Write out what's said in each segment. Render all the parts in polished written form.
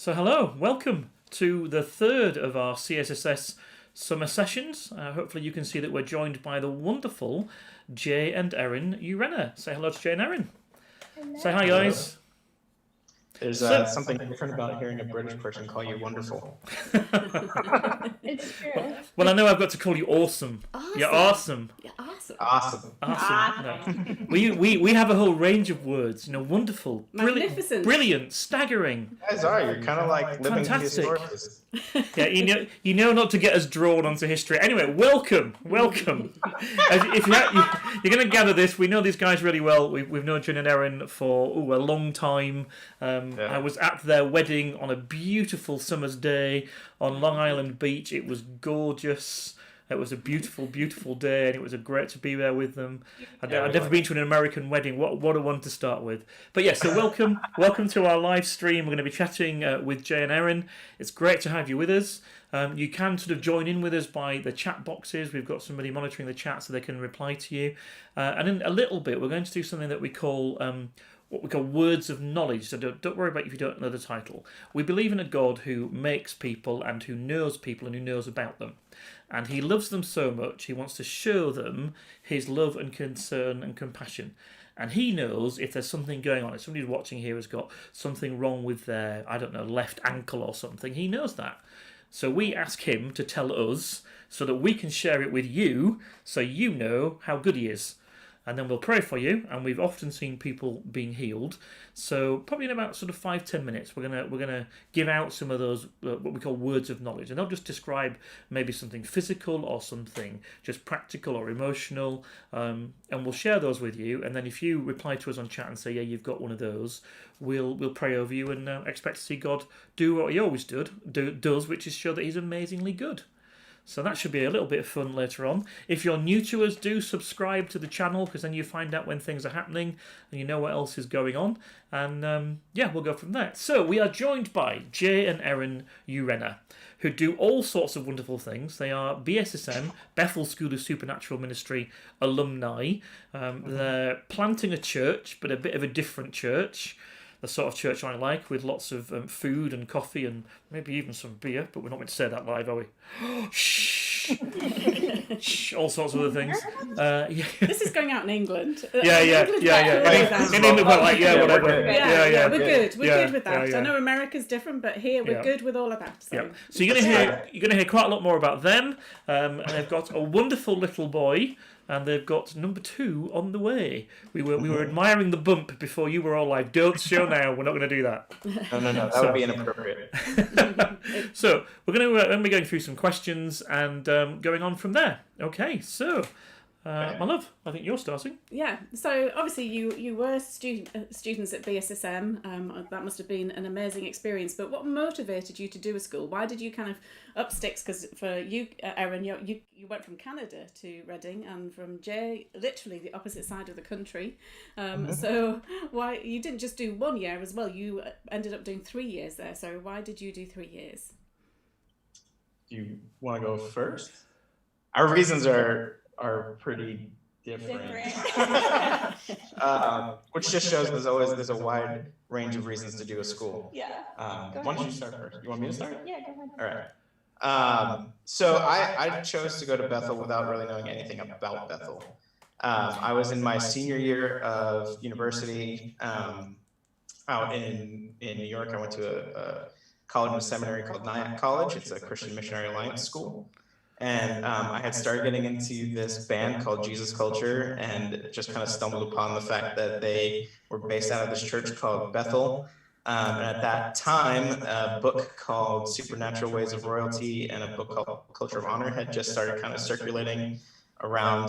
So hello, welcome to the third of our CSSS summer sessions. Hopefully you can see that we're joined by the wonderful Jay and Erinn Urena. Say hello to Jay and Erinn. Hello. Say hi, guys. There's something different about hearing a British person call you wonderful. It's true. Well, I know I've got to call you awesome. You're awesome. You're awesome. Awesome. Awesome. No. We have a whole range of words. You know, wonderful, Magnificent. brilliant, staggering. You guys are. You're kind of like living Fantastic. historians. Yeah, you know not to get us drawn onto history. Anyway, welcome. If you're going to gather this, we know these guys really well. We've known Jay and Erinn for a long time. I was at their wedding on a beautiful summer's day on Long Island Beach. It was gorgeous. It was a beautiful, beautiful day, and it was great to be there with them. I'd never been to an American wedding. What a one to start with. But yeah, so welcome to our live stream. We're going to be chatting with Jay and Erinn. It's great to have you with us. You can sort of join in with us by the chat boxes. We've got somebody monitoring the chat so they can reply to you. And in a little bit, we're going to do something that we call what we call words of knowledge. So don't worry about if you don't know the title. We believe in a God who makes people and who knows people and who knows about them. And he loves them so much, he wants to show them his love and concern and compassion. And he knows if there's something going on. If somebody who's watching here has got something wrong with their, left ankle or something, he knows that. So we ask him to tell us so that we can share it with you so you know how good he is. And then we'll pray for you, and we've often seen people being healed. So probably in about sort of 5-10 minutes, we're gonna give out some of those what we call words of knowledge, and they'll just describe maybe something physical or something just practical or emotional, and we'll share those with you. And then if you reply to us on chat and say, yeah, you've got one of those, we'll pray over you and expect to see God do what he always does, which is show that he's amazingly good. So that should be a little bit of fun later on. If you're new to us, do subscribe to the channel, because then you find out when things are happening and you know what else is going on. And we'll go from there. So we are joined by Jay and Erinn Urena, who do all sorts of wonderful things. They are BSSM, Bethel School of Supernatural Ministry alumni. They're planting a church, but a bit of a different church. The sort of church I like, with lots of food and coffee and maybe even some beer, but we're not going to say that live, are we? Shh! Shh! All sorts of other things. This is going out in England. Yeah. In England, whatever. We're good. We're good with that. I know America's different, but here we're good with all of that. So you're going to hear quite a lot more about them. And they've got a wonderful little boy. And they've got number 2 on the way. We were admiring the bump before you were all like, don't show now, we're not going to do that. No, that would be inappropriate. So we're going to be going through some questions and going on from there. Okay, so my love, I think you're starting. Yeah, so obviously you were students at BSSM. That must have been an amazing experience. But what motivated you to do a school? Why did you kind of up sticks? Because for you, Erinn, you went from Canada to Reading, and from Jay, literally the opposite side of the country. So why you didn't just do 1 year as well? You ended up doing 3 years there. So why did you do 3 years? Do you want to go first? Our reasons are pretty different. Which just shows there's a wide range of reasons to do a school. Yeah. Why don't you start first? You want me to start? Yeah, go ahead. All right. So I chose to go to Bethel without really knowing anything about Bethel. I was in my senior year of university out in New York. I went to a college and seminary called Nyack College. It's a Christian Missionary Alliance school. And I had started getting into this band called Jesus Culture, and just kind of stumbled upon the fact that they were based out of this church called Bethel. And at that time, a book called Supernatural Ways of Royalty and a book called Culture of Honor had just started kind of circulating around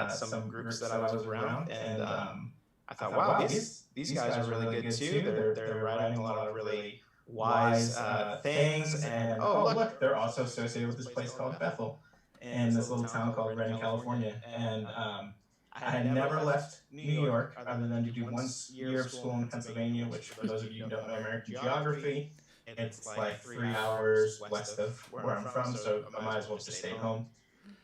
some groups that I was around. And I thought, wow, these guys are really good too. They're writing a lot of really wise things, and look, they're also associated with this place called Bethel in this little town called Redding, California. And I had never left New York other than to do 1 year of school in Pennsylvania, which, for those of you who don't know American geography, it's like 3 hours west of where I'm from, so I might as well just stay home.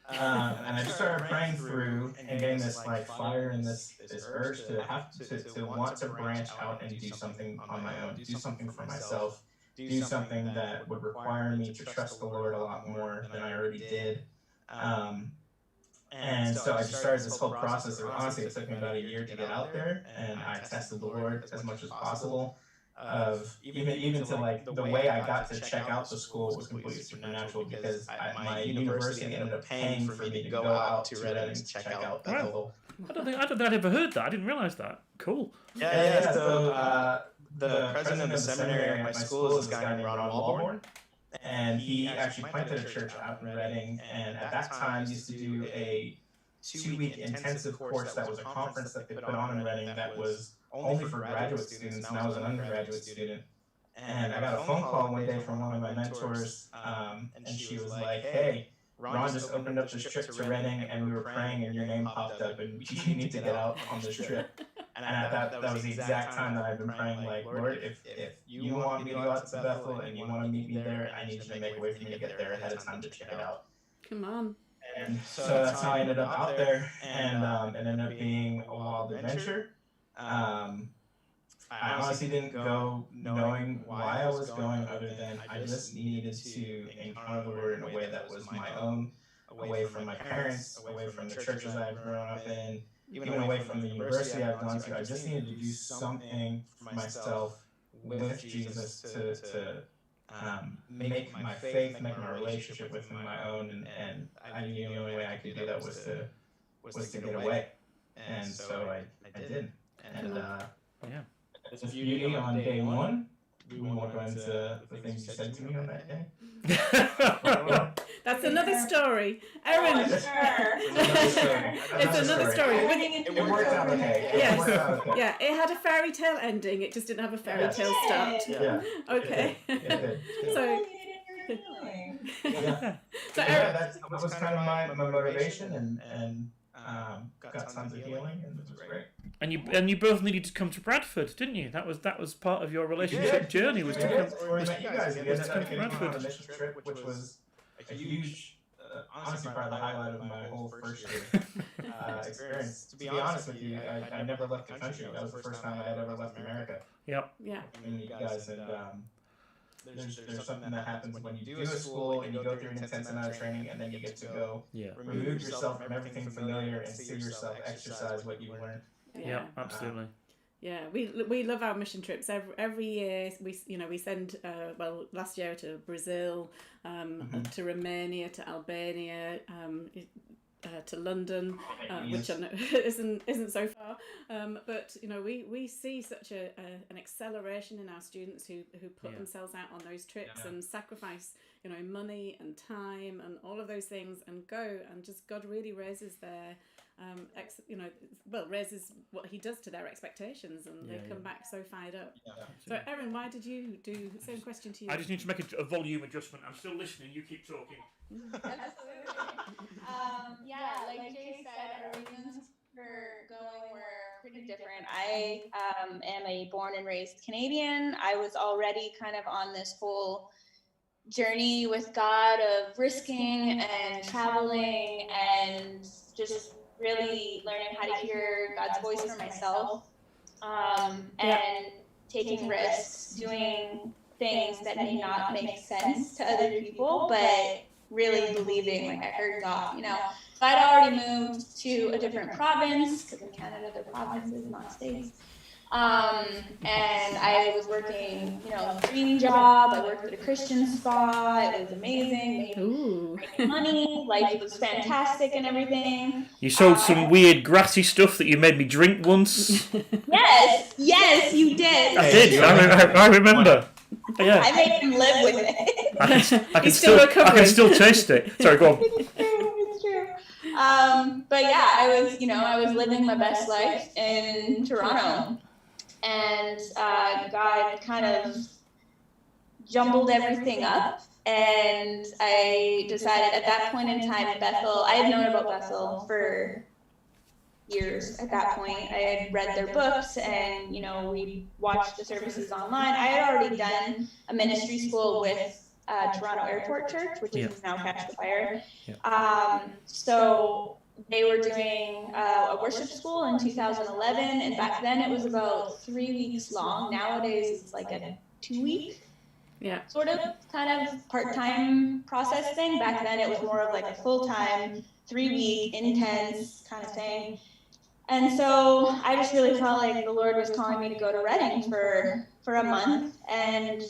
And I just started praying through and getting this like fire and this urge to want to branch out and do something on my own, do something for myself. do something that would require me to trust the Lord a lot more than I already did. And so I just started this whole process. Honestly, it took me about a year to get out there, and I tested the Lord as much as possible. Of even to like the way I got to check out the school was completely supernatural, because my university ended up paying for me to go out to Reading to check out Bethel. I don't think I'd ever heard that. I didn't realize that. Cool. Yeah. So the president of the seminary at my school is this guy named Ron Walborn, and he actually planted a church out in Reading, and at that time used to do a 2-week intensive course that was a conference that they put on in Reading that was only for graduate students, and I was an undergraduate student. And I got a phone call one day from one of my mentors, and she was like, "Hey, Ron just opened up this trip to Reading, and we were praying, and your name popped up, and you need to get out on this trip." And that was the exact time that I've been praying, like, "Lord, if you want me to go out to Bethel and you want to meet me there, I need you to make a way for me to get there ahead of time to check it out." Come on. And so that's how I ended up out there, and it ended up being a wild adventure. I honestly didn't go knowing why I was going, other than I just needed to encounter the Lord in a way that was my own, away from my parents, away from the churches I've grown up in, even away from the university I've gone to. I just needed to do something for myself with Jesus to make my faith, make my relationship with him my own, and I knew the only way I could do that was to get away. And so I did. And Yeah. there's beauty on day one. We won't go into the things you said to me on that day. That's another story. Erinn. It's another story. It worked out okay. Yes. Yeah, it had a fairy tale ending. It just didn't have a fairy tale start. Yeah. Okay. So. Yeah. So That was kind of my motivation, and got tons of healing, and it was great. And you both needed to come to Bradford, didn't you? That was part of your relationship journey, was to come. We met you guys. We ended up getting on a mission trip, which was a huge, honestly, probably the highlight of my whole first year experience. To be honest with you, I never left the country. That was the first time I had ever left America. Yep. Yeah. And you guys, and there's something that happens when you do a school and you go through an intense amount of training, and then you get to go remove yourself from everything familiar and see yourself exercise what you learned. Yeah, absolutely. Yeah, we love our mission trips. Every year we send last year to Brazil, to Romania, to Albania, to London, which I know isn't so far. But we see such an acceleration in our students who put themselves out on those trips and sacrifice money and time and all of those things and go, and just God really raises their raises what he does to their expectations, and they come back so fired up. So Erinn, why did you do? Same question to you. I just need to make a volume adjustment. I'm still listening. You keep talking. Absolutely. Like Jay said, our reasons for going were pretty different. I am a born and raised Canadian. I was already kind of on this whole journey with God of risking and traveling and just really learning how to hear God's voice for myself, and taking risks, doing things that may not make sense to other people, but really believing like I heard God, So I'd already moved to a different province, because in Canada they're provinces, not states. And I was working, dream job. I worked at a Christian spa. It was amazing. Made money. Life was fantastic and everything. You sold some weird grassy stuff that you made me drink once. Yes, you did. I did. I remember. Yeah. I made him live with it. I can still taste it. Sorry, go on. It's true. But yeah, I was living my best life in Toronto. And God kind of jumbled everything up, and I decided at that point in time, Bethel, I had known about Bethel for years at that point. I had read their books, and we watched the services online. I had already done a ministry school with Toronto Airport Church, which is now Catch the Fire. So they were doing a worship school in 2011, and back then it was about 3 weeks long. Nowadays it's like a 2-week sort of kind of part-time process thing. Back then it was more of like a full-time, 3-week, intense kind of thing. And so I just really felt like the Lord was calling me to go to Reading for a month. And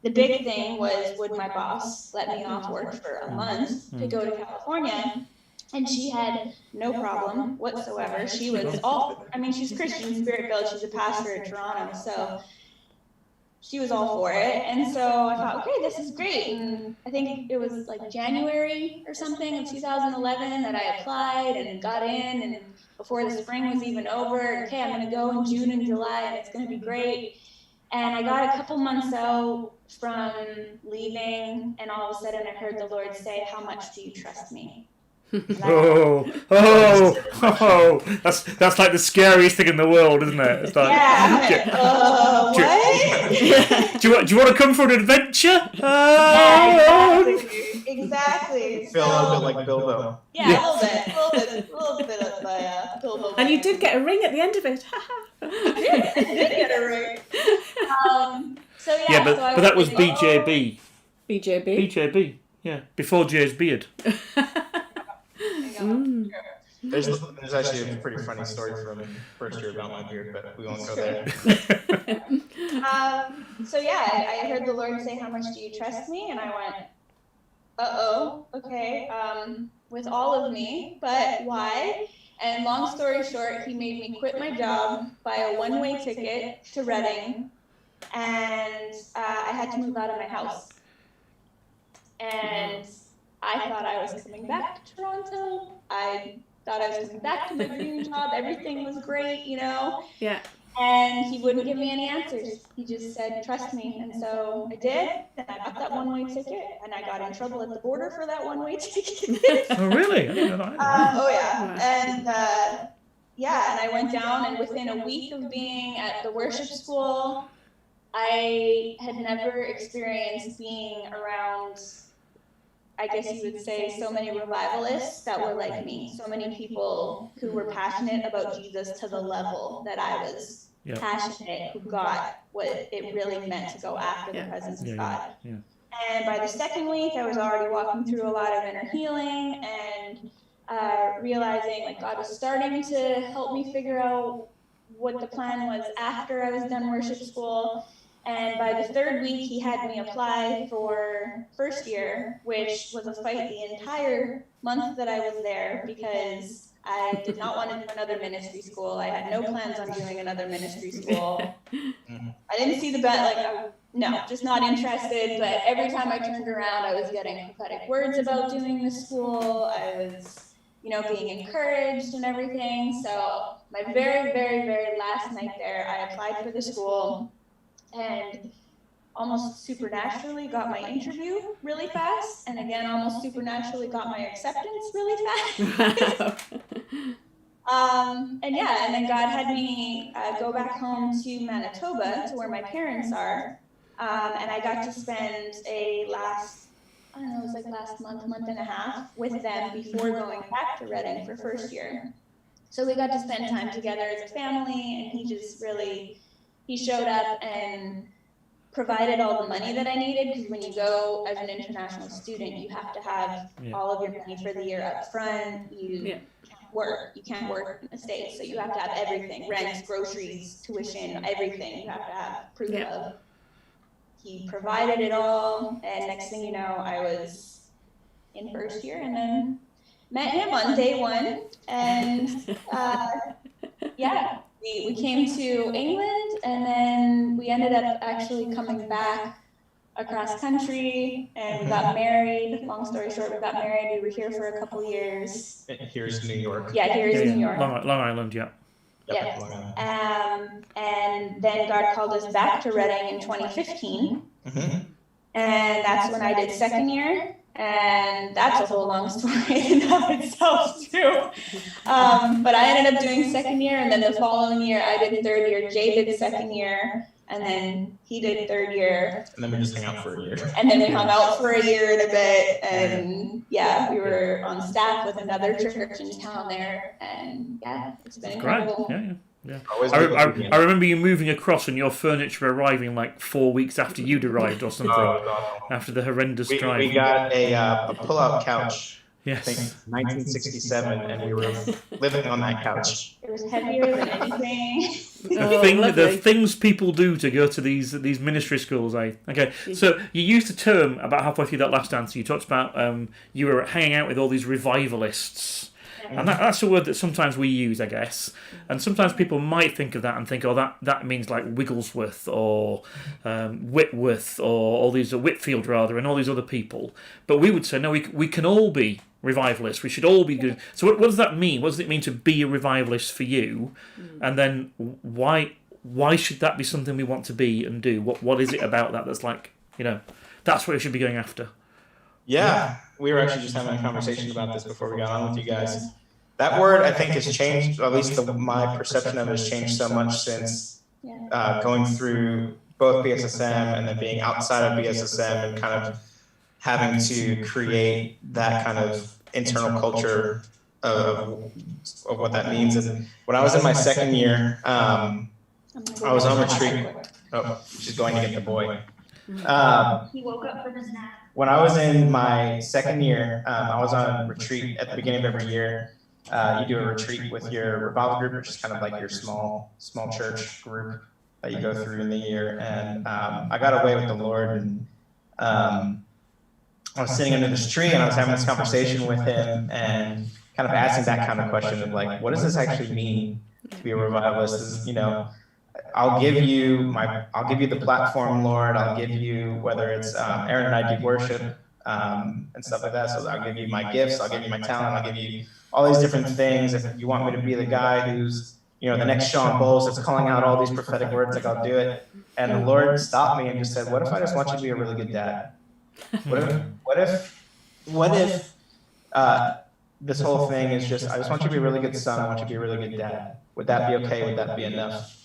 the big thing was, would my boss let me off work for a month to go to California? And she had no problem whatsoever. She was she's Christian, Spirit-filled, she's a pastor in Toronto, so she was all for it. And so I thought, okay, this is great. And I think it was like January or something of 2011 that I applied and got in, and before the spring was even over, okay, I'm going to go in June and July, and it's going to be great. And I got a couple months out from leaving, and all of a sudden I heard the Lord say, how much do you trust me? Oh, that's like the scariest thing in the world, isn't it? It's like, what? Do you want to come for an adventure? Yeah, exactly. Feel a little bit like Bilbo. Yeah, a little bit of Bilbo. And you did get a ring at the end of it. I did get a ring. But that was BJB. BJB? BJB, yeah, before Jay's beard. There's actually a pretty funny story from first year about my beard, but we won't go there. I heard the Lord say, how much do you trust me? And I went, okay, with all of me, but why? And long story short, he made me quit my job, buy a one-way ticket to Reading, and I had to move out of my house. And I thought I was coming back to Toronto. I thought I was coming back to my dream job. Everything was great, Yeah. And he wouldn't give me any answers. He just said, trust me. And so I did. And I got that one-way ticket. And I got in trouble at the border for that one-way ticket. Oh, really? I didn't know that. And I went down, and within a week of being at the worship school, I had never experienced being around, I guess you would say, so many revivalists that were like me. So many people who were passionate about Jesus to the level that I was passionate, who got what it really meant to go after the presence of God. Yeah. And by the second week, I was already walking through a lot of inner healing and realizing like God was starting to help me figure out what the plan was after I was done worship school. And by the third week, he had me apply for first year, which was a fight the entire month that I was there, because I did not want to do another ministry school. I had no plans on doing another ministry school. I didn't see the just not interested. But every time I turned around, I was getting prophetic words about doing the school. I was, being encouraged and everything. So my very, very, very last night there, I applied for the school. And almost supernaturally got my interview really fast, and again almost supernaturally got my acceptance really fast. And then God had me go back home to Manitoba, to where my parents are, and I got to spend last month and a half with them before going back to Reading for first year. So we got to spend time together as a family, and he just really, he showed up and provided all the money that I needed, because when you go as an international student, you have to have all of your money for the year up front. You can't work in the States, so you have to have everything: rent, groceries, tuition, everything you have to have proof of. He provided it all, and next thing you know, I was in first year, and then met him on day one, and we came to England, and then we ended up actually coming back across country, and we got married. Long story short, we got married. We were here for a couple years. Here's New York. Yeah, here's New York. Long Island, yeah. Yes. And then God called us back to Reading in 2015. Mm-hmm. And that's when I did second year. And that's a whole long story in and of itself, too. But I ended up doing second year, and then the following year I did third year. Jay did second year, and then he did third year. And then we just hung out for a year. And then we hung out for a year and a bit, and we were on staff with another church in town there, and it's been incredible. Great. Yeah. Always I remember you moving across and your furniture arriving like 4 weeks after you'd arrived or something. After the horrendous drive. We got a pull-out couch. I think Yes. 1967, and we were living on that couch. It was heavier than anything. The things people do to go to these ministry schools, eh? Okay, so you used a term about halfway through that last answer. You talked about you were hanging out with all these revivalists. And that's a word that sometimes we use, I guess. And sometimes people might think of that and think, oh, that means like Wigglesworth or Whitworth or all these, Whitfield rather, and all these other people. But we would say, no, we can all be revivalists. We should all be good. So what does that mean? What does it mean to be a revivalist for you? And then why should that be something we want to be and do? What is it about that that's like, that's what we should be going after? Yeah, we were actually just having a conversation about this before we got on with you guys. That word, I think, has changed, or at least my perception of it has changed so much since going through both BSSM and then being outside of BSSM and kind of having to create that kind of internal culture of what that means. And when I was in my second year, I was on retreat. Oh, she's going to get the boy. He woke up from his nap. When I was in my second year, I was on retreat at the beginning of every year. You do a retreat with your revival group, which is kind of like your small church group that you go through in the year. And I got away with the Lord, and I was sitting under this tree, and I was having this conversation with him, and kind of asking that kind of question of like, what does this actually mean to be a revivalist? I'll give you the platform, Lord. I'll give you, whether it's Erinn and I do worship and stuff like that. So I'll give you my gifts. I'll give you my talent. I'll give you all these different things. If you want me to be the guy who's, the next Sean Bowles that's calling out all these prophetic words, like I'll do it. And the Lord stopped me and just said, what if I just want you to be a really good dad? What if this whole thing is just, I just want you to be a really good son. I want you to be a really good dad. Would that be okay? Would that be enough?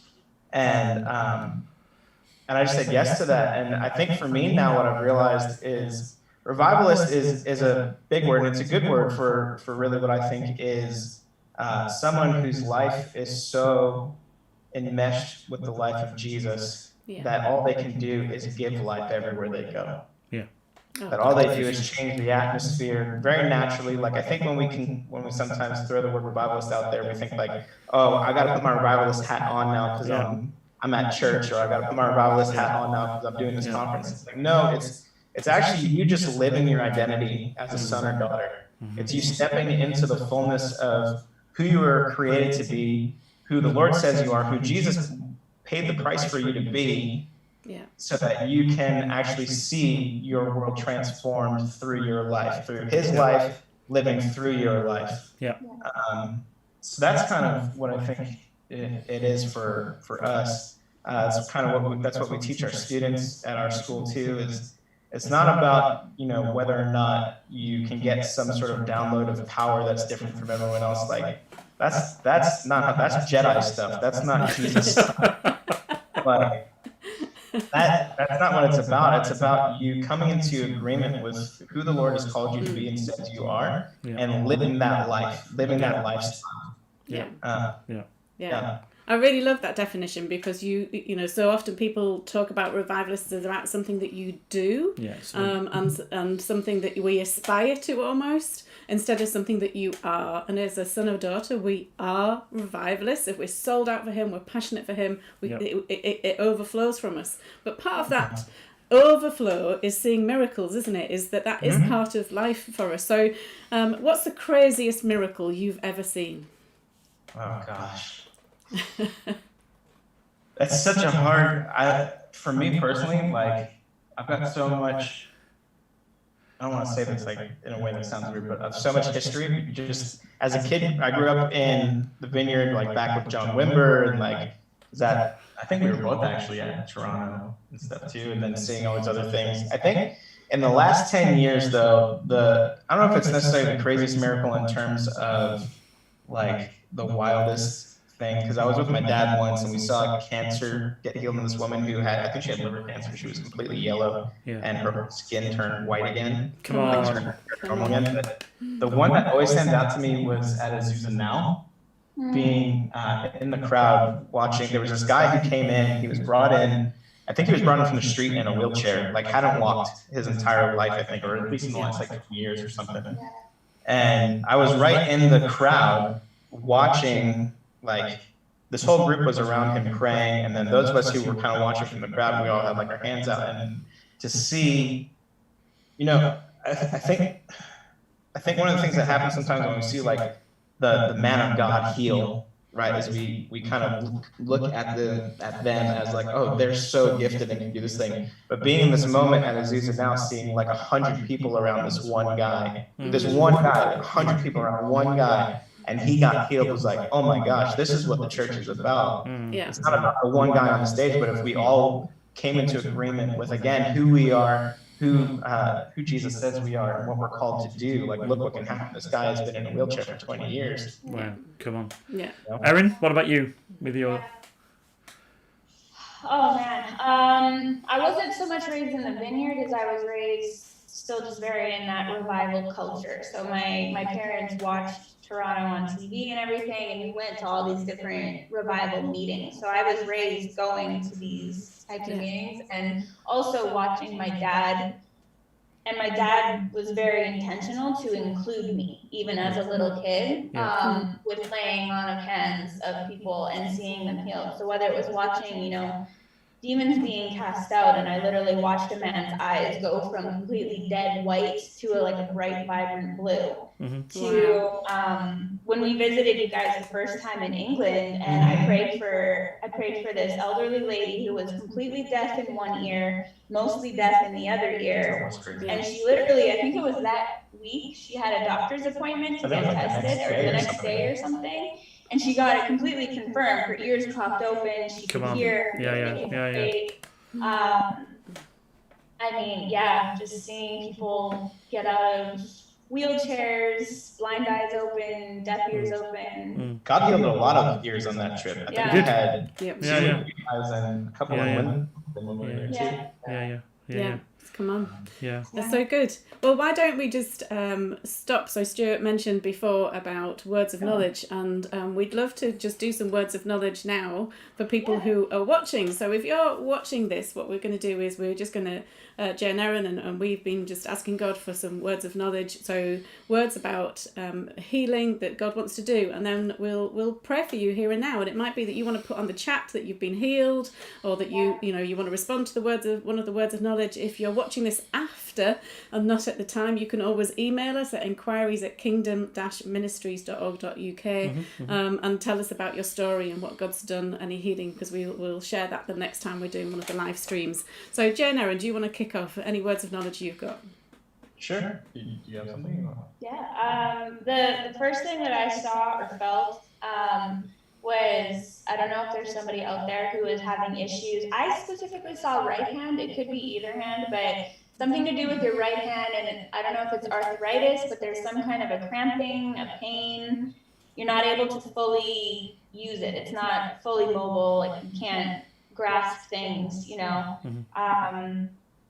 And I just said yes to that. And I think for me now, what I've realized is revivalist is a big word. And it's a good word for really what I think is someone whose life is so enmeshed with the life of Jesus that all they can do is give life everywhere they go. That all they do is change the atmosphere very naturally. Like I think when we sometimes throw the word revivalist out there, we think like, oh, I got to put my revivalist hat on now because I'm at church, or I got to put my revivalist hat on now because I'm doing this conference. It's like, no, it's actually you just living your identity as a son or daughter. It's you stepping into the fullness of who you were created to be, who the Lord says you are, who Jesus paid the price for you to be. So that you can actually see your world transformed through your life, through His life, living through your life. So that's kind of what I think it is for us. It's kind of that's what we teach our students at our school too. Is it's not about whether or not you can get some sort of download of power that's different from everyone else. Like that's Jedi stuff. That's not Jesus stuff. But that's not what it's about. It's about you coming into agreement with who the Lord has called you to be and said you are, and living that life, living that lifestyle. I really love that definition because so often people talk about revivalists as about something that you do, and something that we aspire to almost, instead of something that you are. And as a son or daughter, we are revivalists. If we're sold out for Him, we're passionate for Him, it overflows from us. But part of that overflow is seeing miracles, isn't it? Is that is part of life for us. So what's the craziest miracle you've ever seen? Oh, gosh. That's such a hard, for me personally, like, I've got so much, I don't want to say this like in a way that sounds weird, but I've so much history. Just as a kid, I grew up in the Vineyard, like back with John Wimber, and like, I think we were both actually at Toronto and stuff too, and then seeing all these other things. I think in the last 10 years though, I don't know if it's necessarily the craziest miracle in terms of like the wildest thing, because I was with my dad once and we saw cancer get healed in this woman who I think she had liver cancer. She was completely yellow and her skin turned white again. Come on. Normal again. But the one that always stands out to me was at Azusa Now. being in the crowd watching. There was this guy who came in. He was brought in. I think he was brought in from the street in a wheelchair. Like hadn't walked his entire life, I think, or at least in the last like 20 years or something. And I was right in the crowd watching. Like this whole group was around him praying, and then those of us who were kind of watching from the crowd, we all had like our hands out, and to see, I think one of the things that happens sometimes when we see like the man of God heal, right, is we kind of look at them as like, oh, they're so gifted and can do this thing. But being in this moment at Azusa now, seeing like 100 people around this one guy, 100 people around one guy, and he got healed, was like, oh my gosh, this is what the church is about. It's not about the one guy on the stage, but if we all came into agreement with, again, who we are, who Jesus says we are, and what we're called to do, like, look what can happen. This guy has been in a wheelchair for 20 years. Wow, come on. Yeah. Erinn, what about you with your... Oh man, I wasn't so much raised in the vineyard as I was raised still just very in that revival culture. So my parents watched Toronto on TV and everything, and we went to all these different revival meetings. So I was raised going to these types of meetings, and also watching my dad. And my dad was very intentional to include me, even as a little kid, with laying on of hands of people and seeing them healed. So whether it was watching, demons being cast out, and I literally watched a man's eyes go from completely dead white to a bright, vibrant blue, to when we visited you guys the first time in England, and I prayed for this elderly lady who was completely deaf in one ear, mostly deaf in the other ear, and she literally, I think it was that week, she had a doctor's appointment to get tested, or the next day or something. And she got it completely confirmed. Her ears popped open. She could hear. Just seeing people get out of wheelchairs, blind eyes open, deaf ears open. God healed a lot of ears on that trip. I think we had two guys and a couple of women when we were there too. Yeah. Come on. Yeah. That's so good. Well, why don't we just stop? So Stuart mentioned before about words of knowledge, and we'd love to just do some words of knowledge now for people who are watching. So if you're watching this, what we're going to do is we're just going to, Jay and Erinn, and we've been just asking God for some words of knowledge. So words about healing that God wants to do, and then we'll pray for you here and now. And it might be that you want to put on the chat that you've been healed, or that you want to respond to the words of one of the words of knowledge. If you're watching this after and not at the time, you can always email us at inquiries@kingdom-ministries.org.uk and tell us about your story and what God's done, any healing, because we'll share that the next time we're doing one of the live streams. So Jay and Erinn, do you want to kick off? Any words of knowledge you've got? Sure. Do you have something? Yeah. The first thing that I saw or felt was, I don't know if there's somebody out there who is having issues. I specifically saw right hand. It could be either hand, but something to do with your right hand, and I don't know if it's arthritis, but there's some kind of a cramping, a pain. You're not able to fully use it. It's not fully mobile. Like, you can't grasp things,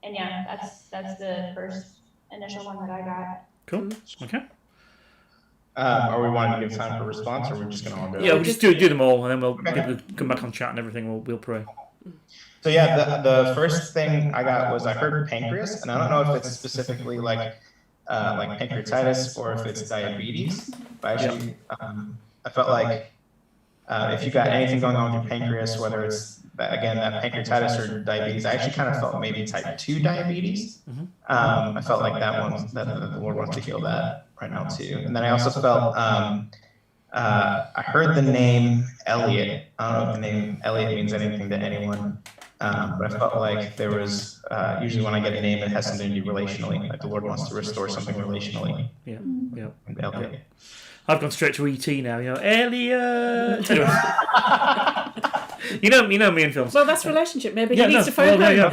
And yeah, that's the first initial one that I got. Cool. Okay. Are we wanting to give time for response, or are we just going to all go? Yeah, we'll just do them all, and then we'll come back on chat and everything. We'll pray. So yeah, the first thing I got was I heard pancreas, and I don't know if it's specifically like pancreatitis or if it's diabetes. But actually, I felt like if you got anything going on with your pancreas, whether it's that pancreatitis or diabetes, I actually kind of felt maybe type 2 diabetes. I felt like that the Lord wants to heal that right now too. And then I also felt I heard the name Elliot. I don't know if the name Elliot means anything to anyone, but I felt like there was usually when I get a name, it has something to do relationally. Like the Lord wants to restore something relationally. Yeah. And Elliot. I've gone straight to ET now. Elliot. Anyway. You know me in films. Well, that's relationship. Maybe he needs to phone home.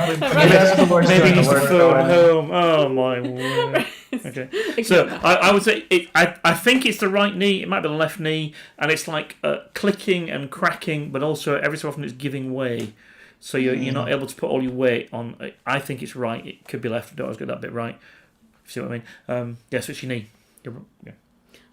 Maybe he needs to phone home. Oh my word. Okay. So I would say I think it's the right knee. It might be the left knee, and it's like clicking and cracking, but also every so often it's giving way. So you're not able to put all your weight on. I think it's right. It could be left. I don't always get that bit right. See what I mean? So it's your knee. Yeah.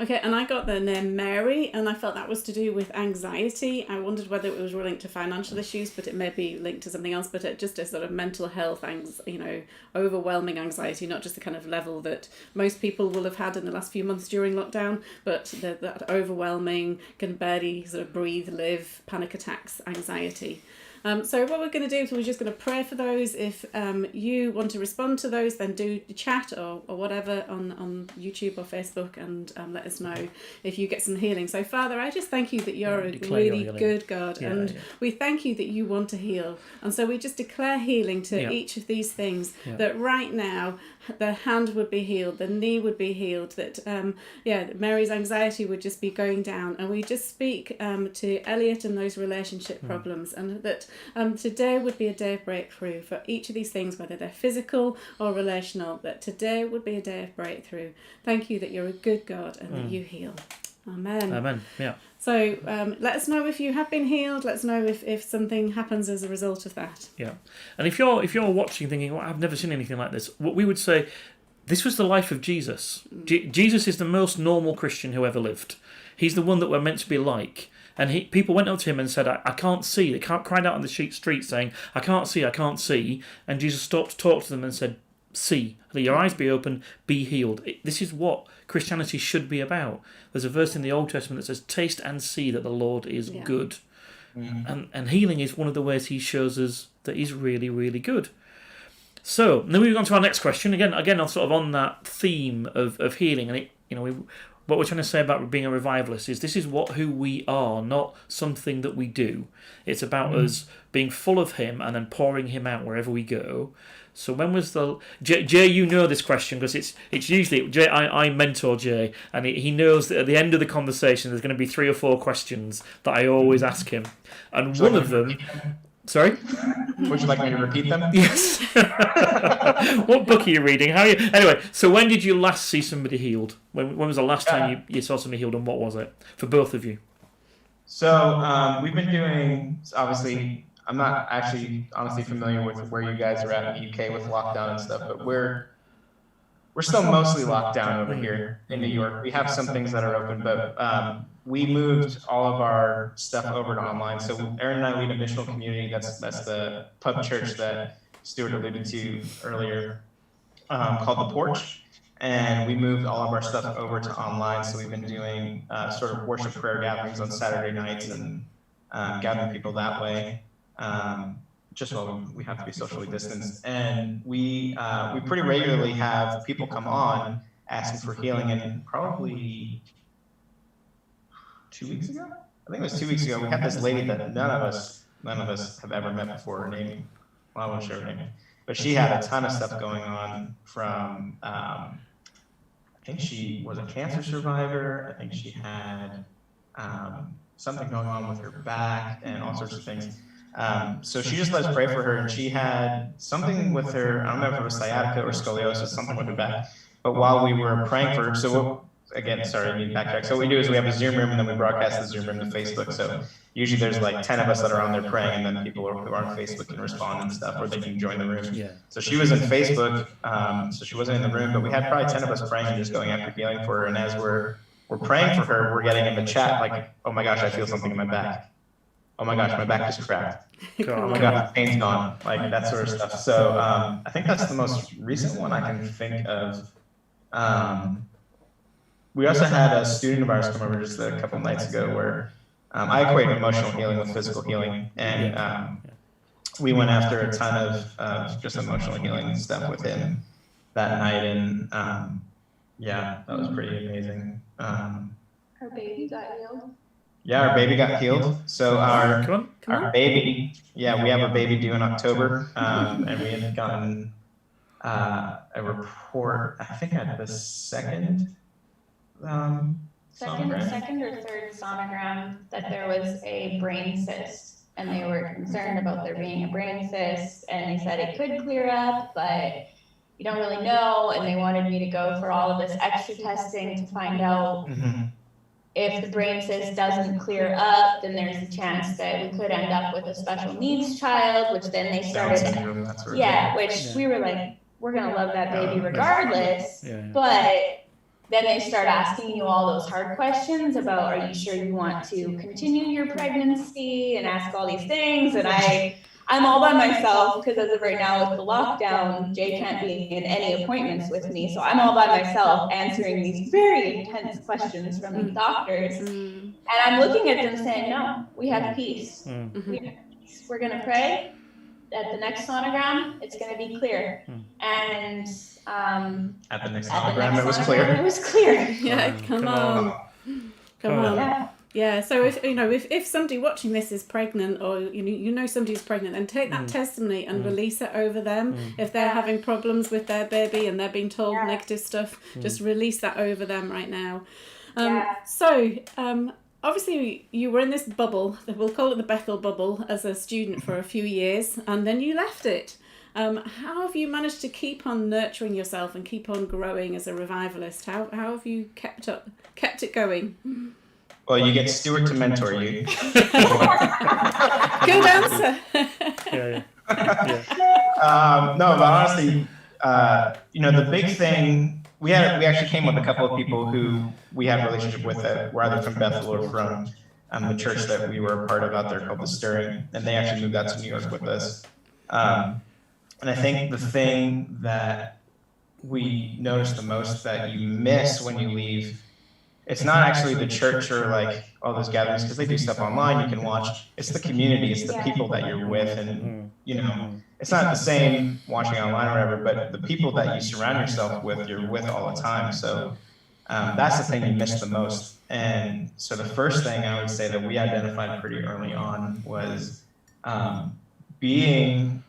Okay, and I got the name Mary, and I felt that was to do with anxiety. I wondered whether it was linked to financial issues, but it may be linked to something else. But it just a sort of mental health, overwhelming anxiety, not just the kind of level that most people will have had in the last few months during lockdown, but that overwhelming, can barely sort of breathe, live, panic attacks, anxiety. So what we're going to do is we're just going to pray for those. If you want to respond to those, then do chat or whatever on YouTube or Facebook, and let us know if you get some healing. So Father, I just thank you that you're a really good God, and we thank you that you want to heal. And so we just declare healing to each of these things, that right now the hand would be healed, the knee would be healed, that Mary's anxiety would just be going down. And we just speak to Elliot and those relationship problems, and that today would be a day of breakthrough for each of these things, whether they're physical or relational, that today would be a day of breakthrough. Thank you that you're a good God and that you heal. Amen. Amen. Yeah. So let us know if you have been healed. Let us know if something happens as a result of that. Yeah. And if you're watching thinking, well, I've never seen anything like this, what we would say, this was the life of Jesus. Jesus is the most normal Christian who ever lived. He's the one that we're meant to be like. And people went up to him and said, I can't see. They cried out on the street saying, I can't see, I can't see. And Jesus stopped, talked to them and said, see. Let your eyes be open, be healed. This is what Christianity should be about. There's a verse in the Old Testament that says, taste and see that the Lord is good. Mm-hmm. And healing is one of the ways he shows us that he's really, really good. So, then we move on to our next question. Again, sort of on that theme of healing. And what we're trying to say about being a revivalist is this is who we are, not something that we do. It's about us being full of him and then pouring him out wherever we go. So when was the... Jay, you know this question because it's usually... Jay, I mentor Jay, and he knows that at the end of the conversation there's going to be 3 or 4 questions that I always ask him. And one of them... Sorry? Would you like me to repeat them? Yes. What book are you reading? How are you? Anyway, so when did you last see somebody healed? When was the last time you saw somebody healed, and what was it for both of you? So we've been doing, obviously, I'm not actually honestly familiar with where you guys are at in the UK with lockdown and stuff, but we're still mostly locked down over here in New York. We have some things that are open, but we moved all of our stuff over to online. So Erinn and I lead a missional community. That's the pub church that Stuart alluded to earlier, called The Porch. And we moved all of our stuff over to online. So we've been doing sort of worship prayer gatherings on Saturday nights and gathering people that way. Just while we have to be socially distanced. And we pretty regularly have people come on asking for healing. And probably 2 weeks ago? I think it was 2 weeks ago. We had this lady that none of us have ever met before. Her name, well, I won't share her name, but she had a ton of stuff going on from, I think she was a cancer survivor. I think she had something going on with her back and all sorts of things. So she just let us pray for her, and she had something with her, I don't know if it was sciatica or scoliosis, something with her back. But while we were praying for her, again, sorry, I need to backtrack. So what we do is we have a Zoom room, and then we broadcast the Zoom room to Facebook. So usually there's like 10 of us that are on there praying, and then people who are on Facebook can respond and stuff, or they can join the room. Yeah. So she was in Facebook, so she wasn't in the room, but we had probably 10 of us praying and just going after healing for her. And as we're praying for her, we're getting in the chat like, oh my gosh, I feel something in my back. Oh my gosh, my back just cracked. Oh my god, pain's gone. Like that sort of stuff. So I think that's the most recent one I can think of. We also had a student of ours come over just a couple nights ago where I equate emotional healing with physical healing, and we went after a ton of just emotional healing stuff with him that night, and that was pretty amazing. Her baby got healed. Yeah, our baby got healed. So our baby, we have a baby due in October, and we had gotten a report, I think at the second or third sonogram, that there was a brain cyst, and they were concerned about there being a brain cyst, and they said it could clear up, but you don't really know, and they wanted me to go for all of this extra testing to find out. If the brain cyst doesn't clear up, then there's a chance that we could end up with a special needs child, which then they started, we were like, we're going to love that baby regardless, but then they start asking you all those hard questions about, are you sure you want to continue your pregnancy, and ask all these things. And I'm all by myself because as of right now with the lockdown, Jay can't be in any appointments with me. So I'm all by myself answering these very intense questions from these doctors. And I'm looking at them saying, no, we have peace. We have peace. We're going to pray. At the next sonogram, it's going to be clear. And at the next sonogram, it was clear. It was clear. Yeah, come on. Yeah. Yeah, so if somebody watching this is pregnant, or you know somebody's pregnant, then take that testimony and release it over them. If they're having problems with their baby and they're being told negative stuff, just release that over them right now. So obviously you were in this bubble, we'll call it the Bethel bubble, as a student for a few years, and then you left it. How have you managed to keep on nurturing yourself and keep on growing as a revivalist? How have you kept it going? Well, you get Stuart to mentor you. Good answer. No, but honestly, the big thing, we actually came with a couple of people who we had a relationship with that were either from Bethel or from the church that we were a part of out there called the Stirring, and they actually moved out to New York with us. And I think the thing that we notice the most that you miss when you leave, it's not actually the church or like all those gatherings, because they do stuff online you can watch. It's the community, it's the people that you're with, and it's not the same watching online or whatever, but the people that you surround yourself with, you're with all the time. So that's the thing you miss the most. And so the first thing I would say that we identified pretty early on was being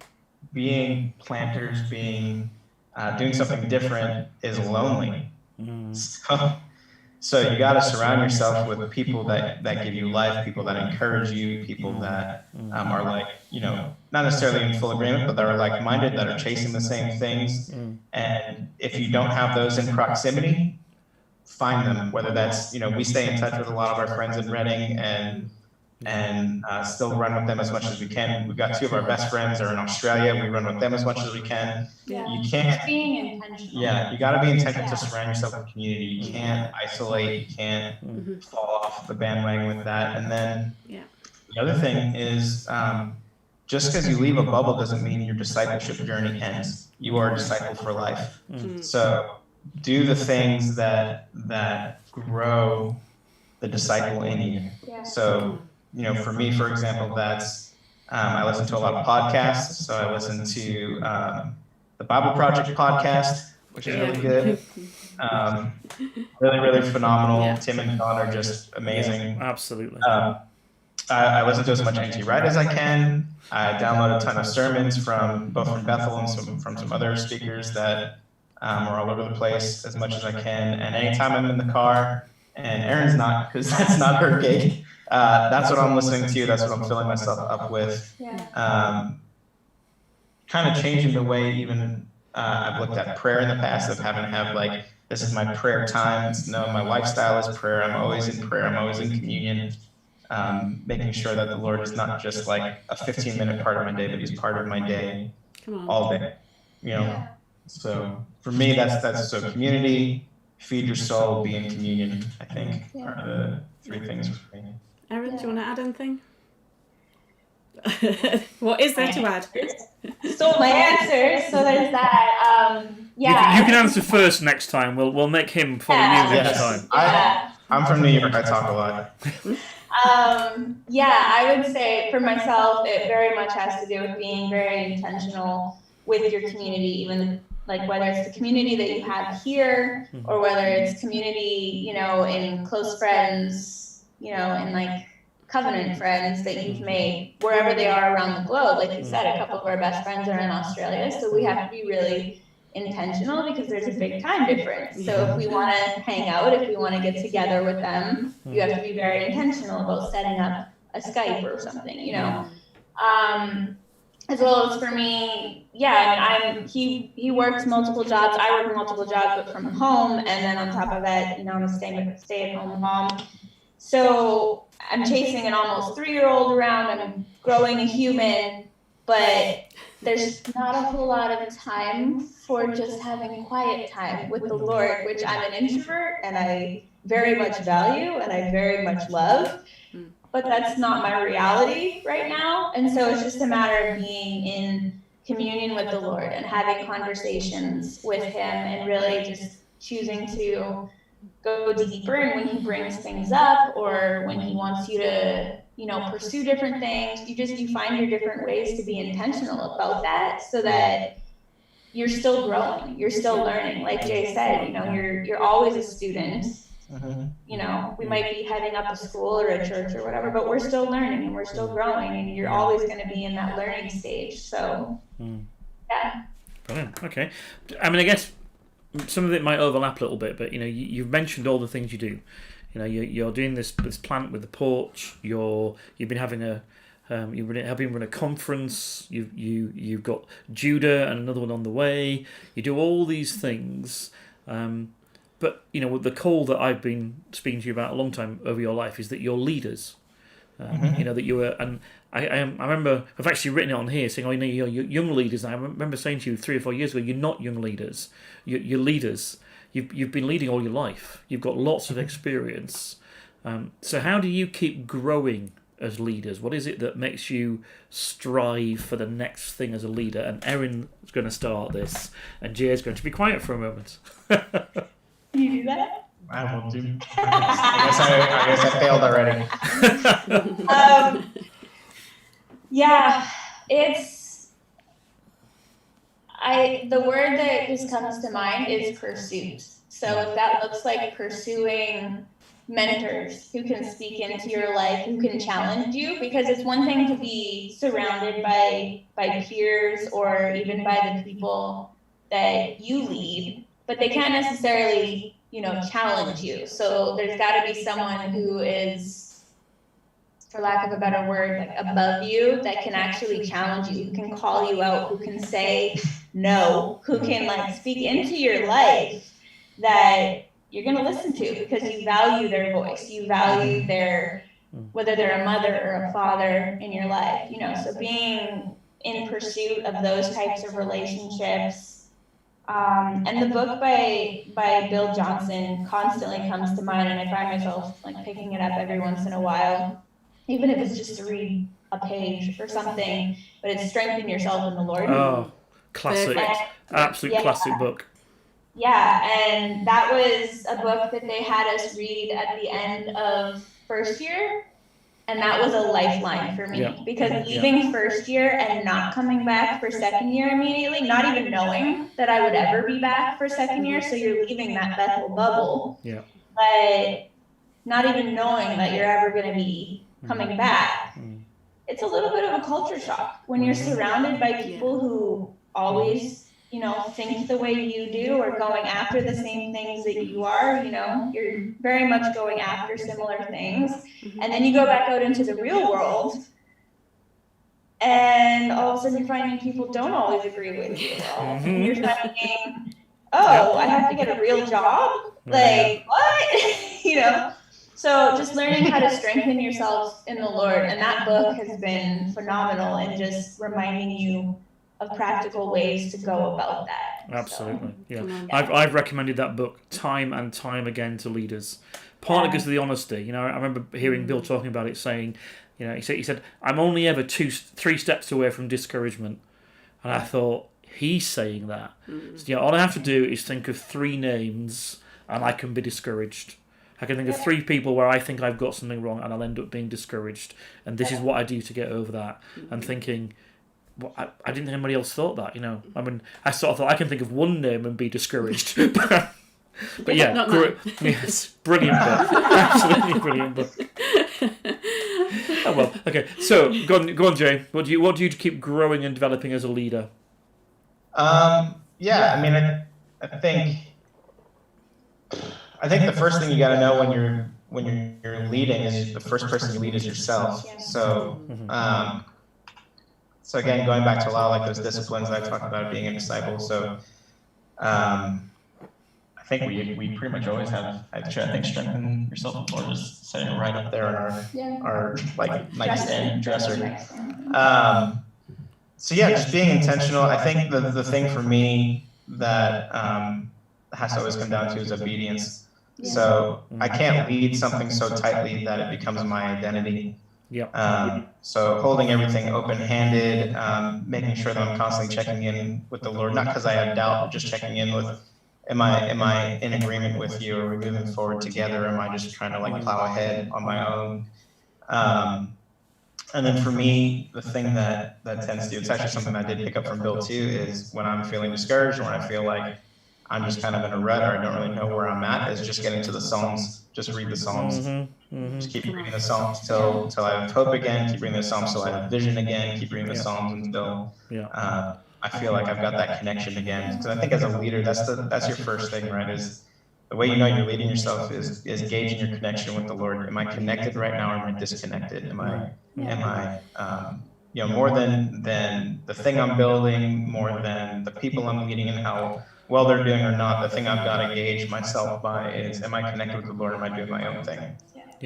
planters, doing something different is lonely. So you got to surround yourself with people that give you life, people that encourage you, people that are like, not necessarily in full agreement, but that are like-minded, that are chasing the same things. And if you don't have those in proximity, find them. Whether that's, we stay in touch with a lot of our friends in Reading and still run with them as much as we can. We've got two of our best friends are in Australia. We run with them as much as we can. You can't. Being intentional. Yeah, you got to be intentional to surround yourself with community. You can't isolate. You can't fall off the bandwagon with that. And then the other thing is, just because you leave a bubble doesn't mean your discipleship journey ends. You are a disciple for life. So do the things that grow the disciple in you. So, for me, for example, that's I listen to a lot of podcasts. So I listen to the Bible Project podcast, which is really good. Really, really phenomenal. Tim and John are just amazing. Absolutely. I listen to as much N.T. Wright as I can. I download a ton of sermons from Bethel and from some other speakers that are all over the place as much as I can. And anytime I'm in the car, and Erin's not, because that's not her gig, that's what I'm listening to. That's what I'm filling myself up with. Kind of changing the way even I've looked at prayer in the past, of having to have like, this is my prayer time. No, my lifestyle is prayer. I'm always in prayer. I'm always in communion. Making sure that the Lord is not just like a 15-minute part of my day, but He's part of my day all day. So for me, that's so community, feed your soul, be in communion, I think, are the three things for me. Erinn, do you want to add anything? What is there to add? So my answer, so there's that. You can answer first next time. We'll make him follow you next time. I'm from New York. I talk a lot. I would say for myself, it very much has to do with being very intentional with your community, even like whether it's the community that you have here or whether it's community, in close friends, and like covenant friends that you've made wherever they are around the globe. Like you said, a couple of our best friends are in Australia, so we have to be really intentional because there's a big time difference. So if we want to hang out, if we want to get together with them, you have to be very intentional about setting up a Skype or something, as well as for me, he works multiple jobs. I work multiple jobs, but from home. And then on top of that, I'm a stay-at-home mom. So I'm chasing an almost 3-year-old around. I'm growing a human, but there's not a whole lot of time for just having quiet time with the Lord, which I'm an introvert and I very much value and I very much love, but that's not my reality right now. And so it's just a matter of being in communion with the Lord and having conversations with him and really just choosing to go deeper. And when he brings things up or when he wants you to, pursue different things, you find your different ways to be intentional about that so that you're still growing, you're still learning. Like Jay said, you're always a student. We might be heading up a school or a church or whatever, but we're still learning and we're still growing, and you're always going to be in that learning stage. So, yeah. Brilliant. Okay. I mean, I guess some of it might overlap a little bit, but you've mentioned all the things you do. You're doing this plant with the porch. You've been having you've been helping run a conference. You've got Judah and another one on the way. You do all these things. But with the call that I've been speaking to you about a long time over your life is that you're leaders. That you were, and I remember I've actually written it on here saying, you're young leaders. And I remember saying to you 3 or 4 years ago, you're not young leaders. You're leaders. You've been leading all your life. You've got lots of experience. So how do you keep growing as leaders? What is it that makes you strive for the next thing as a leader? And Erin is going to start this, and Jay is going to be quiet for a moment. Can you do that? I will do. I guess I failed already. Yeah, the word that just comes to mind is pursuit. So if that looks like pursuing mentors who can speak into your life, who can challenge you, because it's one thing to be surrounded by peers or even by the people that you lead, but they can't necessarily, challenge you. So there's got to be someone who is, for lack of a better word, like above you, that can actually challenge you, who can call you out, who can say no, who can speak into your life that you're going to listen to because you value their voice, you value whether they're a mother or a father in your life, so being in pursuit of those types of relationships. And the book by Bill Johnson constantly comes to mind, and I find myself picking it up every once in a while, even if it's just to read a page or something, but it's Strengthen Yourself in the Lord. Oh, classic, absolute classic book. Yeah, and that was a book that they had us read at the end of first year, and that was a lifeline for me, because leaving first year and not coming back for second year immediately, not even knowing that I would ever be back for second year, so you're leaving that Bethel bubble, but not even knowing that you're ever going to be coming back. It's a little bit of a culture shock when you're surrounded by people who always think the way you do or going after the same things that you are, you're very much going after similar things. And then you go back out into the real world and all of a sudden you're finding people don't always agree with you. And you're finding, I have to get a real job? What? So just learning how to strengthen yourself in the Lord. And that book has been phenomenal in just reminding you of practical ways to go about that. Absolutely, I've recommended that book time and time again to leaders, partly because of the honesty. I remember hearing Bill talking about it, saying, he said, I'm only ever 3 steps away from discouragement, and I thought, he's saying that. So, all I have to do is think of 3 names, and I can be discouraged. I can think of 3 people where I think I've got something wrong, and I'll end up being discouraged. And this is what I do to get over that. And thinking, well, I didn't think anybody else thought that, I mean, I sort of thought I can think of 1 name and be discouraged. but yes, brilliant book. Absolutely brilliant book. Oh well, okay. So go on, Jay. What do you do to keep growing and developing as a leader? I mean, I think the first thing you got to know when you're leading is the first person you lead is yourself. So. So again, going back to a lot of those disciplines that I talked about being a disciple. So I think we pretty much always have, I think, strengthen yourself before just setting it right up there on our nightstand dresser. So yeah, just being intentional. I think the thing for me that has to always come down to is obedience. So I can't lead something so tightly that it becomes my identity. So holding everything open-handed, making sure that I'm constantly checking in with the Lord, not because I have doubt, but just checking in with, am I in agreement with you? Are we moving forward together? Am I just trying to like plow ahead on my own? And then for me, the thing that tends to, it's actually something I did pick up from Bill too, is when I'm feeling discouraged, or when I feel like I'm just kind of in a rut, or I don't really know where I'm at, is just getting to the Psalms. Just read the Psalms. Just keep reading the Psalms till I have hope again. Keep reading the Psalms till I have vision again. Keep reading the Psalms until I feel like I've got that connection again. Because I think as a leader, that's your first thing, right? Is the way you know you're leading yourself is gauging your connection with the Lord. Am I connected right now, or am I disconnected? Am I more than the thing I'm building, more than the people I'm leading and how well they're doing or not, the thing I've got to gauge myself by is, am I connected with the Lord, or am I doing my own thing?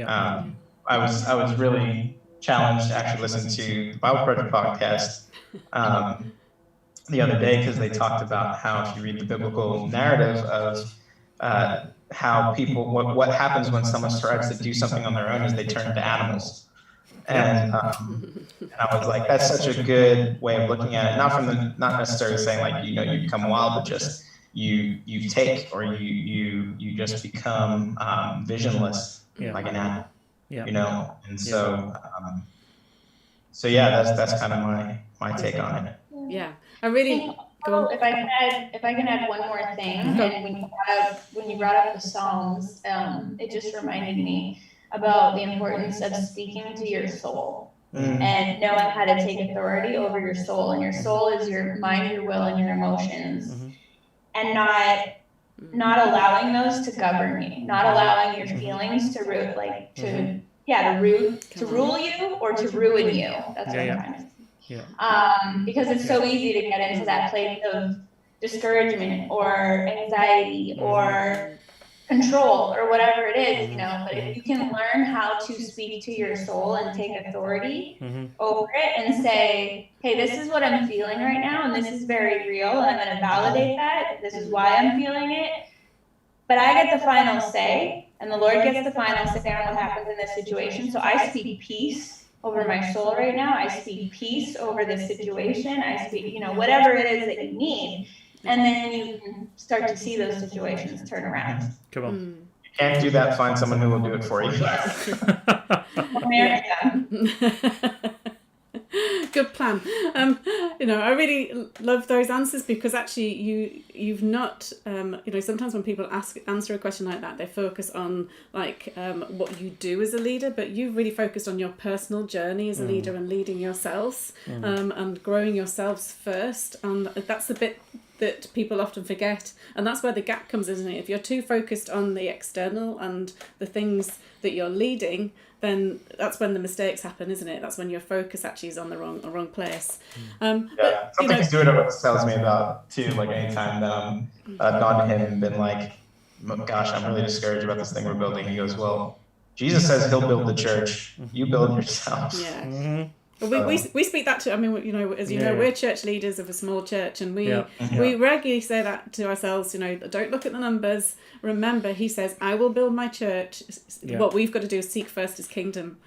I was really challenged to actually listen to the Bible Project podcast the other day, because they talked about how, if you read the biblical narrative of how people, what happens when someone tries to do something on their own, is they turn into animals. And I was like, that's such a good way of looking at it. Not necessarily saying like, you become wild, but just you take, or you just become visionless, like an animal, And so that's kind of my take on it. Yeah, I really. If I can add one more thing, and when you brought up the Psalms, it just reminded me about the importance of speaking to your soul and knowing how to take authority over your soul. And your soul is your mind, your will, and your emotions, and not allowing those to govern you, not allowing your feelings to rule you or to ruin you. That's what I'm trying to say. Because it's so easy to get into that place of discouragement or anxiety or control or whatever it is, but if you can learn how to speak to your soul and take authority over it and say, hey, this is what I'm feeling right now, and this is very real, and I'm going to validate that. This is why I'm feeling it. But I get the final say, and the Lord gets the final say on what happens in this situation. So I speak peace over my soul right now. I speak peace over this situation. I speak, whatever it is that you need. And then you can start to see those situations turn around. Come on. You can't do that, find someone who will do it for you. Good plan. I really love those answers, because actually you've not, sometimes when people answer a question like that, they focus on what you do as a leader, but you've really focused on your personal journey as a leader and leading yourselves and growing yourselves first. And that's the bit that people often forget, and that's where the gap comes, isn't it? If you're too focused on the external and the things that you're leading, then that's when the mistakes happen, isn't it? That's when your focus actually is on the wrong place. But, something Stuart tells me about too, like anytime that I've gone to him and been like, gosh, I'm really discouraged about this thing we're building, he goes, well, Jesus says he'll build the church, you build yourselves. Well, we speak that to, as you know, we're church leaders of a small church, and we regularly say that to ourselves, don't look at the numbers. Remember, he says, I will build my church. What we've got to do is seek first his kingdom.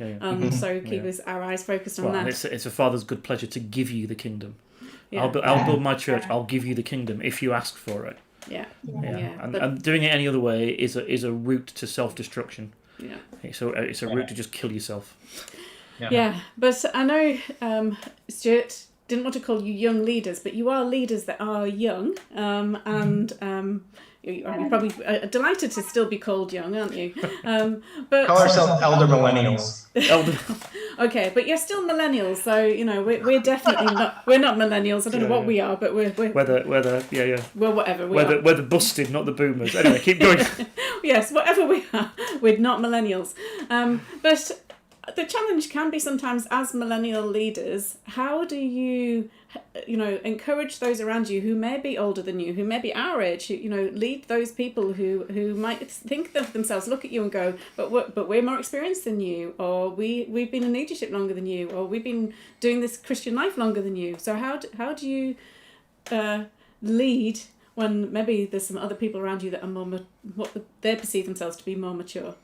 So keep our eyes focused on that. It's a Father's good pleasure to give you the kingdom. I'll build my church. I'll give you the kingdom if you ask for it. And doing it any other way is a route to self-destruction. So it's a route to just kill yourself. But I know Stuart didn't want to call you young leaders, but you are leaders that are young, and you're probably delighted to still be called young, aren't you? But call ourselves elder millennials. Okay, but you're still millennials, so we're definitely not. We're not millennials. I don't know what we are, but we're whether well, whatever we're the busted, not the boomers. Anyway, keep going. Yes, whatever we are, we're not millennials. But the challenge can be sometimes as millennial leaders, how do you encourage those around you who may be older than you, who may be our age, who, lead those people who might think of themselves, look at you and go, but we're more experienced than you, or we've been in leadership longer than you, or we've been doing this Christian life longer than you. So how do you lead when maybe there's some other people around you that are more they perceive themselves to be more mature?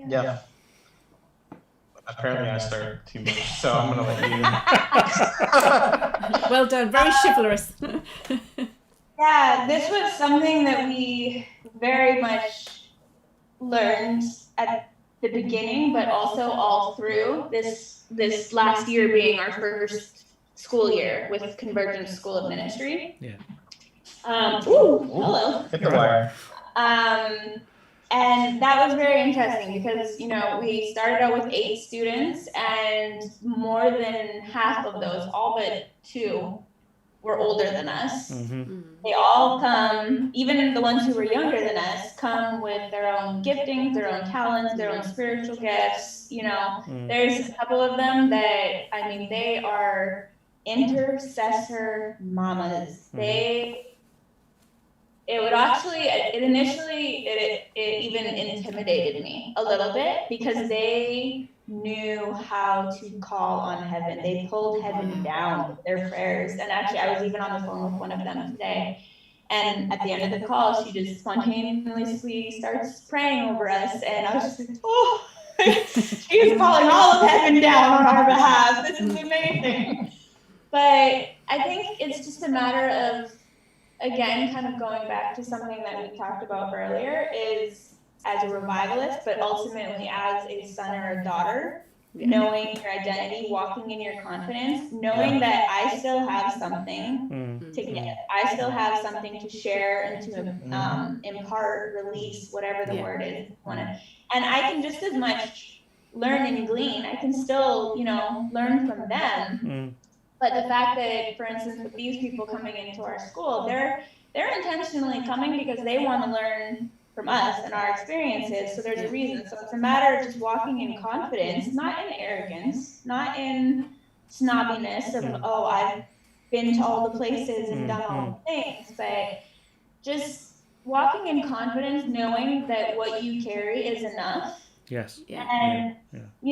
Yeah. Apparently I start too much, so I'm going to let you. Well done, very chivalrous. Yeah, this was something that we very much learned at the beginning, but also all through this last year being our first school year with Convergence School of Ministry. Yeah. Hello. Hit the wire. And that was very interesting because, we started out with 8 students and more than half of those, all but 2, were older than us. Mm-hmm. They all come, even the ones who were younger than us, come with their own giftings, their own talents, their own spiritual gifts. There's a couple of them that, they are intercessor mamas. It initially even intimidated me a little bit because they knew how to call on heaven. They pulled heaven down with their prayers. And actually, I was even on the phone with one of them today. And at the end of the call, she just spontaneously starts praying over us. And I was just like, oh, she's calling all of heaven down on our behalf. This is amazing. But I think it's just a matter of, again, kind of going back to something that we talked about earlier, is as a revivalist, but ultimately as a son or a daughter, knowing your identity, walking in your confidence, knowing that I still have something to give. I still have something to share and to impart, release, whatever the word is. And I can just as much learn and glean. I can still, learn from them. But the fact that, for instance, with these people coming into our school, they're intentionally coming because they want to learn from us and our experiences. So there's a reason. So it's a matter of just walking in confidence, not in arrogance, not in snobbiness of, oh, I've been to all the places and done all the things, but just walking in confidence, knowing that what you carry is enough. Yes. And,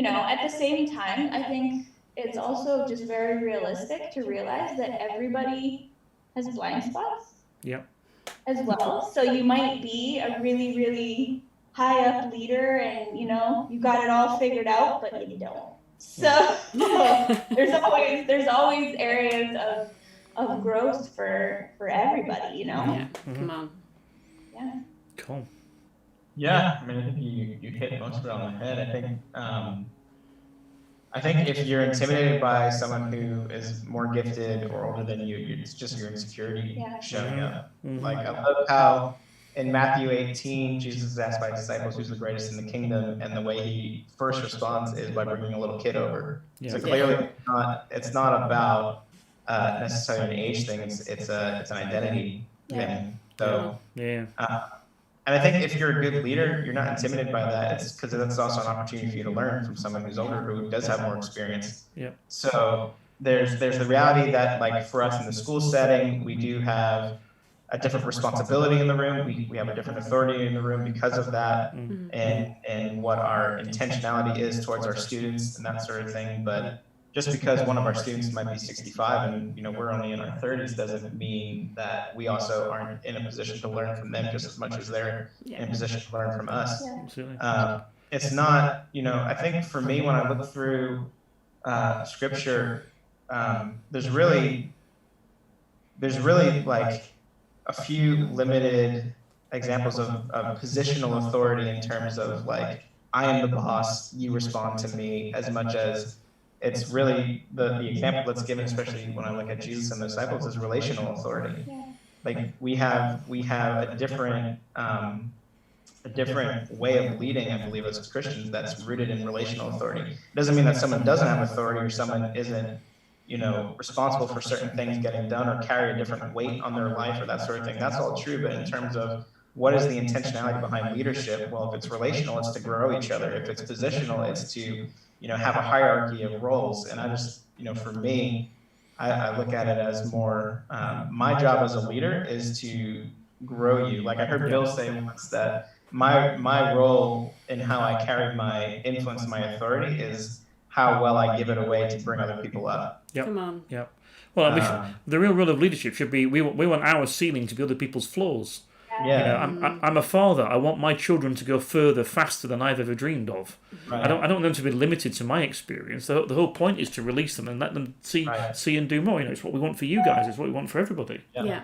at the same time, I think it's also just very realistic to realize that everybody has blind spots. Yep. As well. So you might be a really, really high up leader and, you got it all figured out, but you don't. So there's always areas of growth for everybody, Yeah. Come on. Yeah. Cool. Yeah, I think you hit most of it on the head. I think if you're intimidated by someone who is more gifted or older than you, it's just your insecurity showing up. Like, I love how in Matthew 18, Jesus is asked by his disciples who's the greatest in the kingdom, and the way he first responds is by bringing a little kid over. Yeah. So clearly, it's not about necessarily an age thing. It's an identity thing. So and I think if you're a good leader, you're not intimidated by that. It's because that's also an opportunity for you to learn from someone who's older, who does have more experience. Yep. So there's the reality that, like, for us in the school setting, we do have a different responsibility in the room. We have a different authority in the room because of that, and what our intentionality is towards our students and that sort of thing. But just because one of our students might be 65 and we're only in our 30s doesn't mean that we also aren't in a position to learn from them just as much as they're in a position to learn from us. It's not, I think for me, when I look through scripture, there's really like a few limited examples of positional authority in terms of, like, I am the boss, you respond to me, as much as it's really the example that's given, especially when I look at Jesus and the disciples, is relational authority. Like, we have a different way of leading, I believe, as Christians, that's rooted in relational authority. It doesn't mean that someone doesn't have authority or someone isn't, responsible for certain things getting done or carry a different weight on their life or that sort of thing. That's all true. But in terms of what is the intentionality behind leadership? Well, if it's relational, it's to grow each other. If it's positional, it's to, have a hierarchy of roles. And I just, for me, I look at it as more, my job as a leader is to grow you. Like I heard Bill say once that my role in how I carry my influence, my authority is how well I give it away to bring other people up. Yep. Come on. Yep. Well, the real role of leadership should be we want our ceiling to be other people's floors. Yeah. I'm a father. I want my children to go further, faster than I've ever dreamed of. Right. I don't want them to be limited to my experience. The whole point is to release them and let them see and do more. It's what we want for you guys. It's what we want for everybody. Yeah.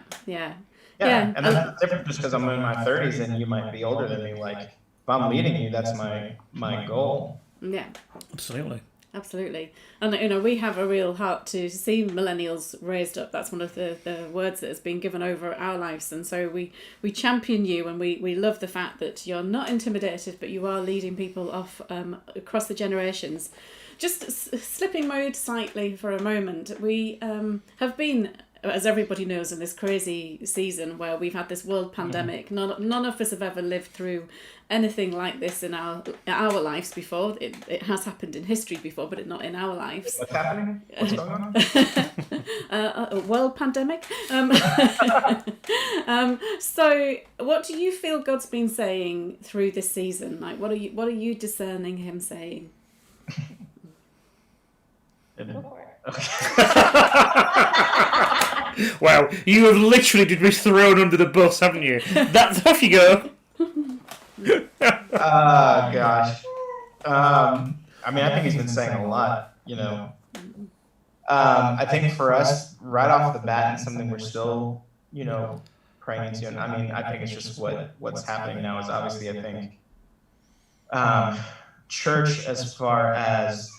And that's different just because I'm in my 30s and you might be older than me. Like, if I'm leading you, that's my goal. Yeah. Absolutely. And, we have a real heart to see millennials raised up. That's one of the words that has been given over our lives. And so we champion you, and we love the fact that you're not intimidated, but you are leading people off across the generations. Just slipping mode slightly for a moment, we have been, as everybody knows, in this crazy season where we've had this world pandemic. None of us have ever lived through anything like this in our lives before. It has happened in history before, but not in our lives. What's happening? What's going on? A world pandemic. So what do you feel God's been saying through this season? Like, what are you discerning him saying? Go for it. Wow, you have literally been thrown under the bus, haven't you? That's off you go. Gosh. I think he's been saying a lot, I think for us, right off the bat, and something we're still, praying into, and I think it's just what's happening now is obviously, I think, church as far as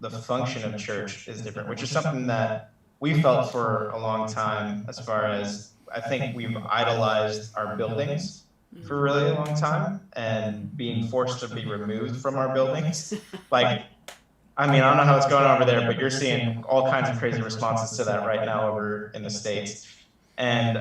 the function of church is different, which is something that we felt for a long time as far as, I think we've idolized our buildings for a really long time, and being forced to be removed from our buildings. Like, I don't know how it's going over there, but you're seeing all kinds of crazy responses to that right now over in the States. And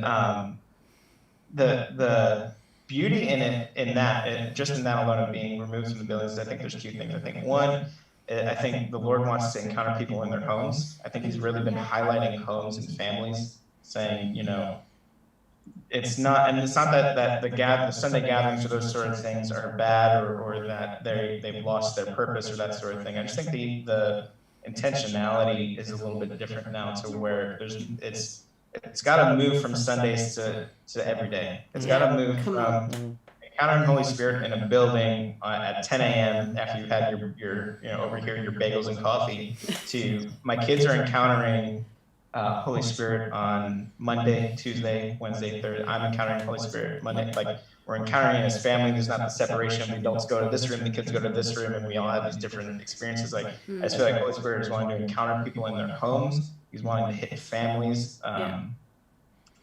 the beauty in it, in that alone of being removed from the buildings, I think there's two things. I think one, I think the Lord wants to encounter people in their homes. I think he's really been highlighting homes and families, saying, it's not that the Sunday gatherings or those sort of things are bad, or that they've lost their purpose or that sort of thing. I just think the intentionality is a little bit different now, to where it's got to move from Sundays to every day. It's got to move from encountering Holy Spirit in a building at 10 a.m. after you've had your over here your bagels and coffee, to my kids are encountering Holy Spirit on Monday, Tuesday, Wednesday, Thursday. I'm encountering Holy Spirit Monday. Like, we're encountering it as family. There's not the separation. The adults go to this room, the kids go to this room, and we all have these different experiences. Like, I just feel like Holy Spirit is wanting to encounter people in their homes. He's wanting to hit families, and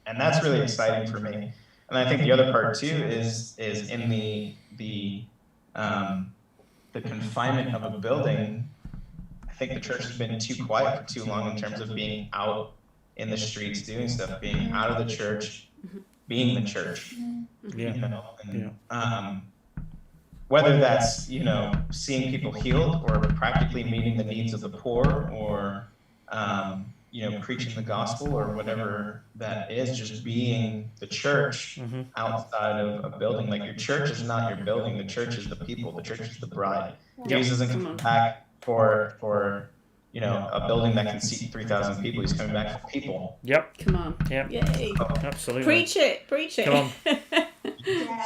that's really exciting for me. And I think the other part too is in the confinement of a building. I think the church has been too quiet for too long in terms of being out in the streets doing stuff, being out of the church, being the church. Whether that's seeing people healed, or practically meeting the needs of the poor, or preaching the gospel, or whatever that is, just being the church outside of a building. Like, your church is not your building. The church is the people. The church is the bride. Jesus isn't coming back for a building that can seat 3,000 people. He's coming back for people. Yep. Come on. Yep. Yay. Absolutely. Preach it. Come on.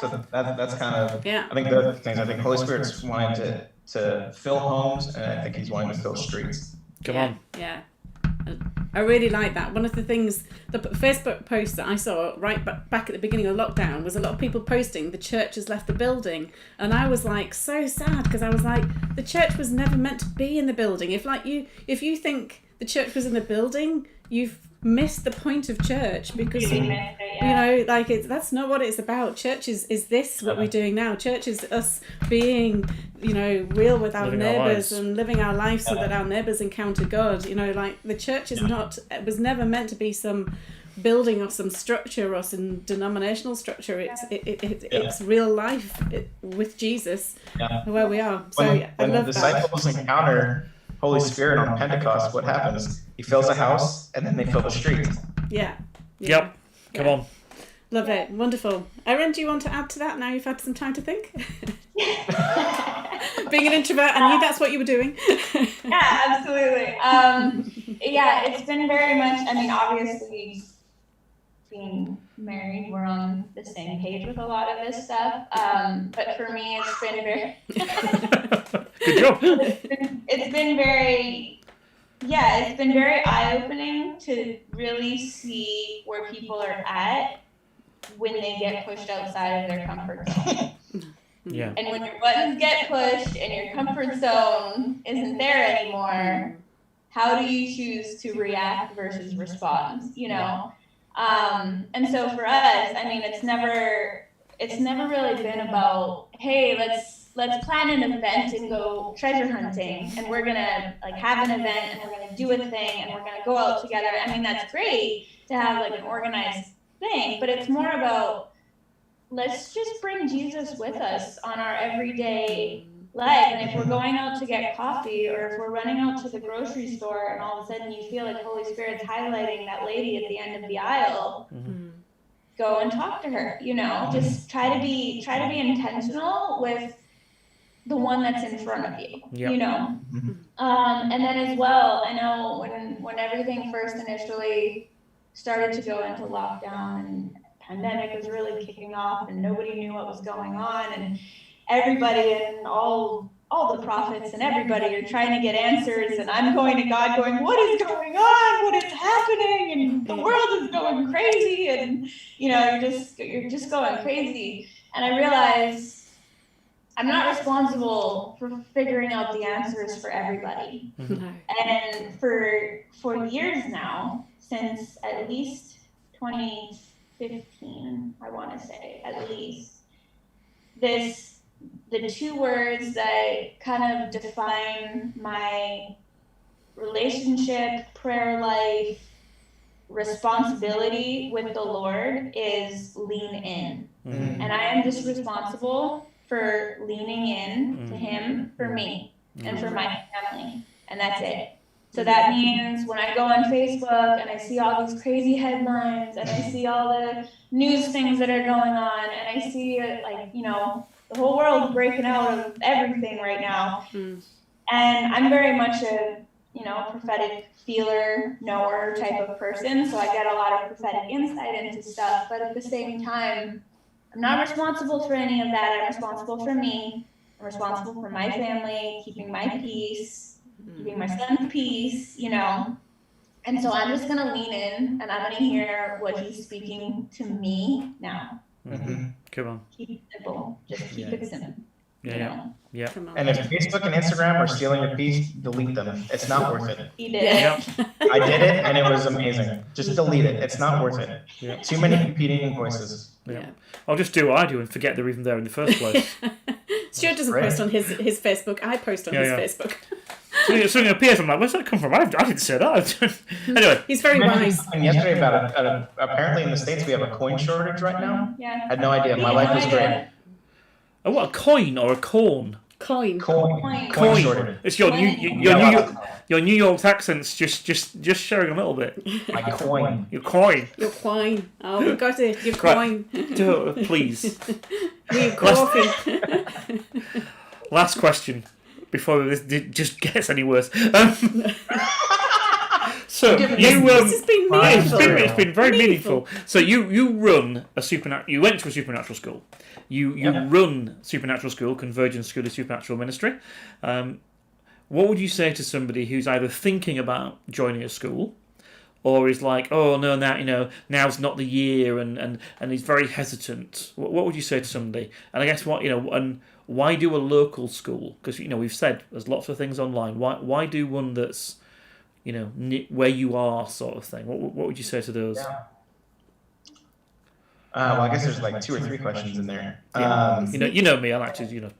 So that's kind of, I think the other things. I think Holy Spirit's wanting to fill homes, and I think he's wanting to fill streets. Come on. Yeah. I really like that. One of the things, the Facebook post that I saw right back at the beginning of lockdown, was a lot of people posting the church has left the building, and I was like so sad, because I was like, the church was never meant to be in the building. If you think the church was in the building, you've missed the point of church, because that's not what it's about. Church is this what we're doing now. Church is us being real with our neighbours and living our lives so that our neighbours encounter God. The church is not, it was never meant to be some building or some structure or some denominational structure. It's real life with Jesus, where we are. So when the disciples encounter Holy Spirit on Pentecost, what happens? He fills a house, and then they fill the street. Yeah. Yep. Come on. Love it. Wonderful. Erin, do you want to add to that now you've had some time to think? Being an introvert, I knew that's what you were doing. Yeah, absolutely. Yeah, it's been very much, I mean, obviously, being married, we're on the same page with a lot of this stuff. But for me, it's been very... Good job. It's been very... Yeah, it's been very eye-opening to really see where people are at when they get pushed outside of their comfort zone. Yeah. And when your buttons get pushed and your comfort zone isn't there anymore, how do you choose to react versus respond, you know? And so for us, I mean, it's never really been about, hey, let's plan an event and go treasure hunting, and we're gonna like have an event and we're gonna do a thing and we're gonna go out together. I mean, that's great to have like an organized thing, but it's more about, let's just bring Jesus with us on our everyday life. And if we're going out to get coffee, or if we're running out to the grocery store and all of a sudden you feel like Holy Spirit's highlighting that lady at the end of the aisle, go and talk to her, you know, just try to be intentional with the one that's in front of you, you know. And then as well, I know when everything first initially started to go into lockdown and pandemic was really kicking off and nobody knew what was going on, and everybody and all the prophets and everybody are trying to get answers, and I'm going to God going, what is going on? What is happening? And the world is going crazy, and you know, you're just going crazy. And I realized I'm not responsible for figuring out the answers for everybody. And for years now, since at least 2015, I want to say, at least, the two words that kind of define my relationship, prayer life, responsibility with the Lord is lean in. And I am just responsible for leaning in to Him for me and for my family. And that's it. So that means when I go on Facebook and I see all these crazy headlines and I see all the news things that are going on and I see like, you know, the whole world breaking out of everything right now. And I'm very much a, you know, prophetic feeler, knower type of person. So I get a lot of prophetic insight into stuff. But at the same time, I'm not responsible for any of that. I'm responsible for me. I'm responsible for my family, keeping my peace, keeping my son's peace, you know. And so I'm just going to lean in and I'm going to hear what He's speaking to me now. Come on. Keep it simple. Just keep it simple. Yeah. And if Facebook and Instagram are stealing your peace, delete them. It's not worth it. He did it. I did it, and it was amazing. Just delete it. It's not worth it. Too many competing voices. I'll just do what I do and forget they're even there in the first place. Stuart doesn't post on his Facebook. I post on his Facebook. Something appears, I'm like, where's that come from? I didn't say that. Anyway. He's very wise. Yesterday about apparently in the States we have a coin shortage right now. Yeah. I had no idea. My life was great. Oh, what, a coin or a corn? Coin shortage. It's your New York accent's just showing a little bit. My coin. Your coin. Your coin. Oh, we got it. Your coin. Please. Your coffee. Last question before this just gets any worse. So you this has been meaningful. It's been very meaningful. So you run a supernatural. You went to a supernatural school. You run supernatural school, Convergence School of Supernatural Ministry. What would you say to somebody who's either thinking about joining a school, or is like, oh no, now's not the year, and is very hesitant? What would you say to somebody? And I guess and why do a local school? Because we've said there's lots of things online. Why do one that's where you are, sort of thing? What would you say to those? Well, I guess there's like 2 or 3 questions in there. You know me. I like to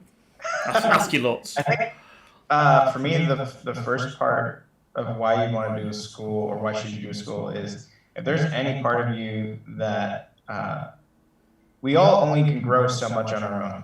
ask you lots. I think for me the first part of why you want to do a school or why should you do a school is if there's any part of you that we all only can grow so much on our own.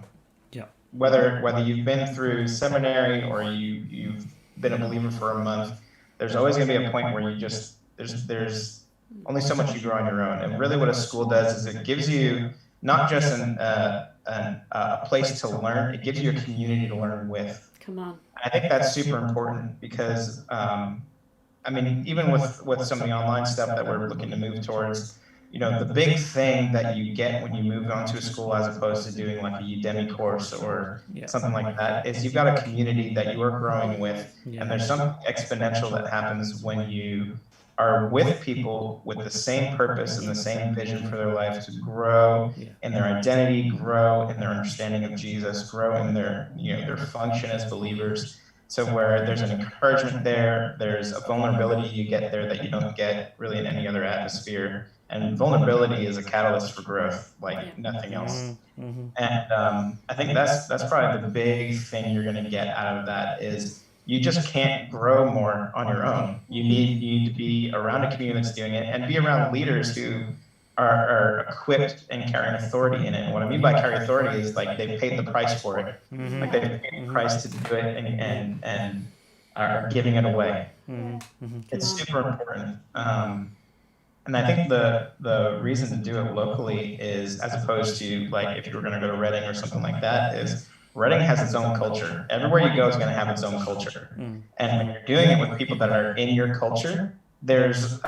Yeah. Whether you've been through seminary or you've been a believer for a month, there's always going to be a point where you just there's only so much you grow on your own. And really, what a school does is it gives you not just a place to learn; it gives you a community to learn with. Come on. I think that's super important because, I mean, even with some of the online stuff that we're looking to move towards, you know, the big thing that you get when you move on to a school as opposed to doing like a Udemy course or something like that is you've got a community that you are growing with, and there's some exponential that happens when you are with people with the same purpose and the same vision for their life to grow in their identity, grow in their understanding of Jesus, grow in their, you know, their function as believers. So where there's an encouragement there, there's a vulnerability you get there that you don't get really in any other atmosphere. And vulnerability is a catalyst for growth, like nothing else. And I think that's probably the big thing you're going to get out of that is you just can't grow more on your own. You need to be around a community that's doing it and be around leaders who are equipped and carrying authority in it. And what I mean by carry authority is like they've paid the price for it. Like they've paid the price to do it and are giving it away. It's super important. And I think the reason to do it locally is, as opposed to like if you were going to go to Reading or something like that, is Reading has its own culture. Everywhere you go is going to have its own culture. And when you're doing it with people that are in your culture, there's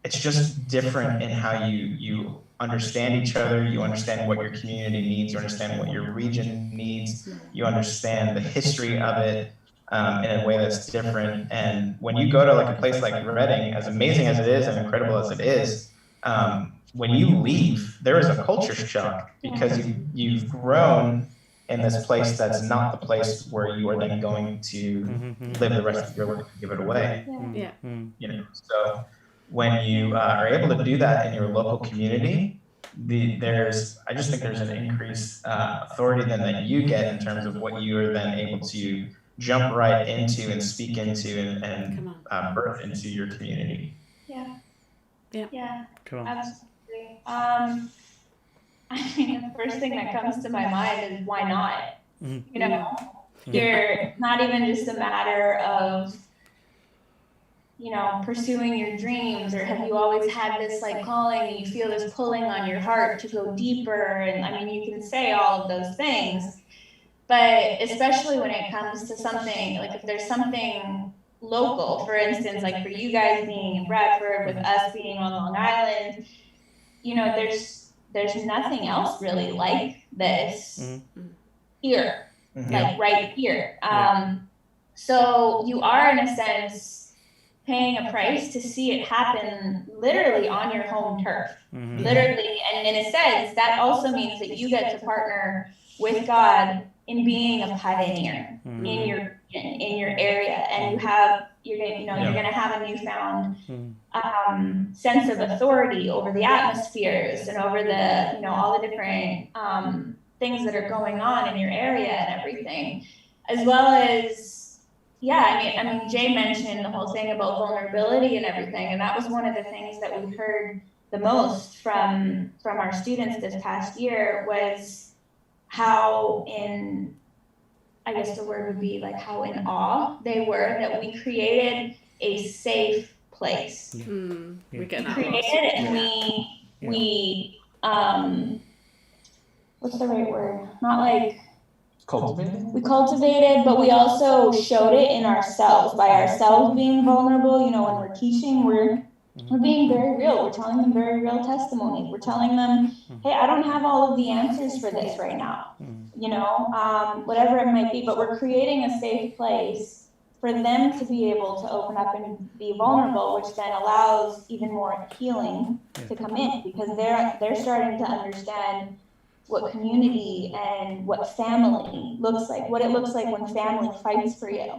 it's just different in how you understand each other, you understand what your community needs, you understand what your region needs, you understand the history of it. In a way that's different. And when you go to like a place like Reading, as amazing as it is and incredible as it is, when you leave, there is a culture shock because you've grown in this place that's not the place where you are then going to live the rest of your life and give it away. You know, so when you are able to do that in your local community, I just think there's an increased authority then that you get in terms of what you are then able to jump right into and speak into and birth into your community. Yeah. Come on. Absolutely. I mean, the first thing that comes to my mind is why not? You know, you're not even just a matter of, you know, pursuing your dreams, or have you always had this like calling and you feel this pulling on your heart to go deeper? And I mean, you can say all of those things. But especially when it comes to something, like if there's something local, for instance, like for you guys being in Bradford, with us being on Long Island, you know, there's nothing else really like this here, like right here. So you are, in a sense, paying a price to see it happen literally on your home turf, literally. And in a sense, that also means that you get to partner with God in being a pioneer in your area, and you're going to have a newfound sense of authority over the atmospheres and over the, you know, all the different things that are going on in your area and everything, as well as I mean Jay mentioned the whole thing about vulnerability and everything, and that was one of the things that we heard the most from our students this past year was how I guess the word would be like how in awe they were that we created a safe place. We created it, and we what's the right word? Not like Cultivated? We cultivated, but we also showed it in ourselves, by ourselves being vulnerable. You know, when we're teaching, we're being very real. We're telling them very real testimonies. We're telling them, hey, I don't have all of the answers for this right now, you know, whatever it might be, but we're creating a safe place for them to be able to open up and be vulnerable, which then allows even more healing to come in, because they're starting to understand what community and what family looks like, what it looks like when family fights for you.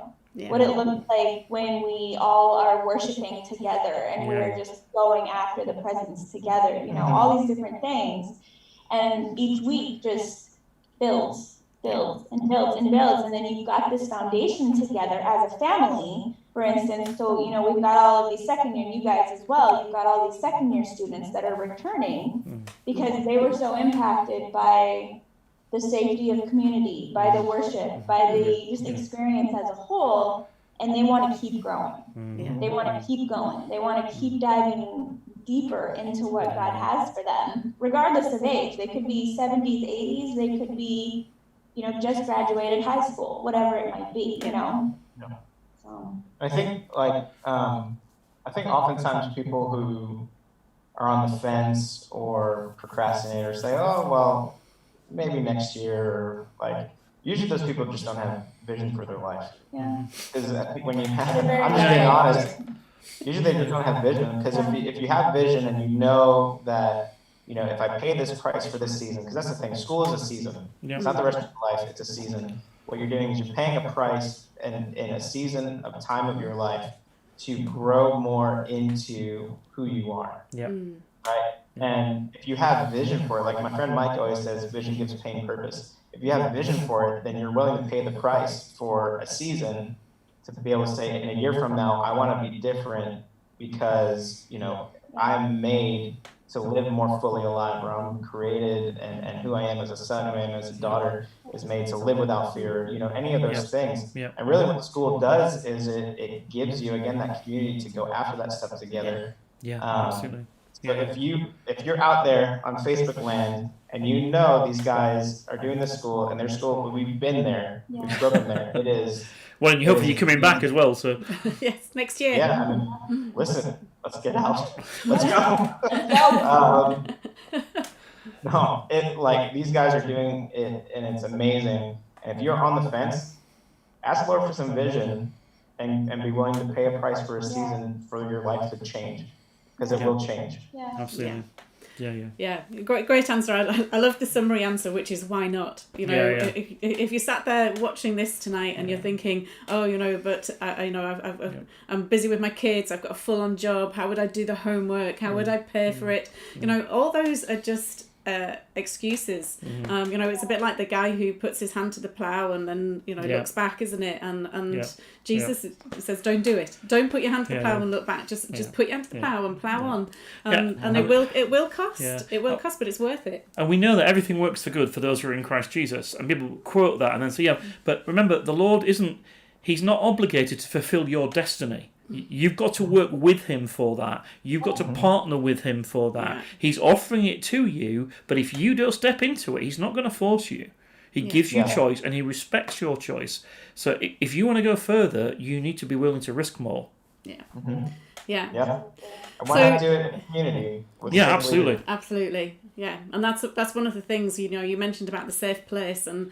What it looks like when we all are worshiping together and we're just going after the presence together, you know, all these different things. And each week just builds and builds and builds. And then you've got this foundation together as a family for instance. So, we've got all of these second year, and you guys as well, you've got all these second year students that are returning because they were so impacted by the safety of community, by the worship, by the just experience as a whole, and they want to keep growing. They want to keep going. They want to keep diving deeper into what God has for them, regardless of age. They could be 70s, 80s, they could be, just graduated high school, whatever it might be, So I think I think oftentimes people who are on the fence or procrastinate or say, oh well, maybe next year, or usually those people just don't have vision for their life. yeah. Because I think when you have, I'm just being honest, usually they just don't have vision. Because if you have vision and you know that, if I pay this price for this season, because that's the thing, school is a season. It's not the rest of your life, it's a season. What you're doing is you're paying a price in a season of time of your life to grow more into who you are. Yeah. Right? And if you have vision for it, like my friend Mike always says, vision gives pain purpose. If you have vision for it, then you're willing to pay the price for a season to be able to say, in a year from now, I want to be different because, I'm made to live more fully alive, where I'm created and who I am as a son, who I am as a daughter is made to live without fear, any of those things. And really what school does is it gives you, again, that community to go after that stuff together. Yeah, absolutely. So if you're out there on Facebook land and these guys are doing this school and their school, we've been there, we've broken there. It is. Well, and hopefully you're coming back as well. So Yes, next year. Yeah, listen, let's get out. Let's go. No, these guys are doing it, and it's amazing. And if you're on the fence, ask Lord for some vision, and be willing to pay a price for a season for your life to change, because it will change. Yeah. absolutely. Yeah, great answer. I love the summary answer, which is why not? If you sat there watching this tonight and you're thinking, oh, but I'm busy with my kids, I've got a full-on job, how would I do the homework, how would I pay for it? All those are just excuses. It's a bit like the guy who puts his hand to the plow and then looks back, isn't it? And Jesus says, don't do it. Don't put your hand to the plow and look back. Just put your hand to the plow and plow on. And it will cost. It will cost, but it's worth it. And we know that everything works for good for those who are in Christ Jesus. And people quote that and then say, but remember, the Lord He's not obligated to fulfill your destiny. You've got to work with him for that. You've got to partner with him for that. He's offering it to you, but if you don't step into it, he's not going to force you. He gives you choice, and he respects your choice. So if you want to go further, you need to be willing to risk more. Yeah. And why not do it in a community? Absolutely. Absolutely. Yeah, and that's one of the things, you mentioned about the safe place, and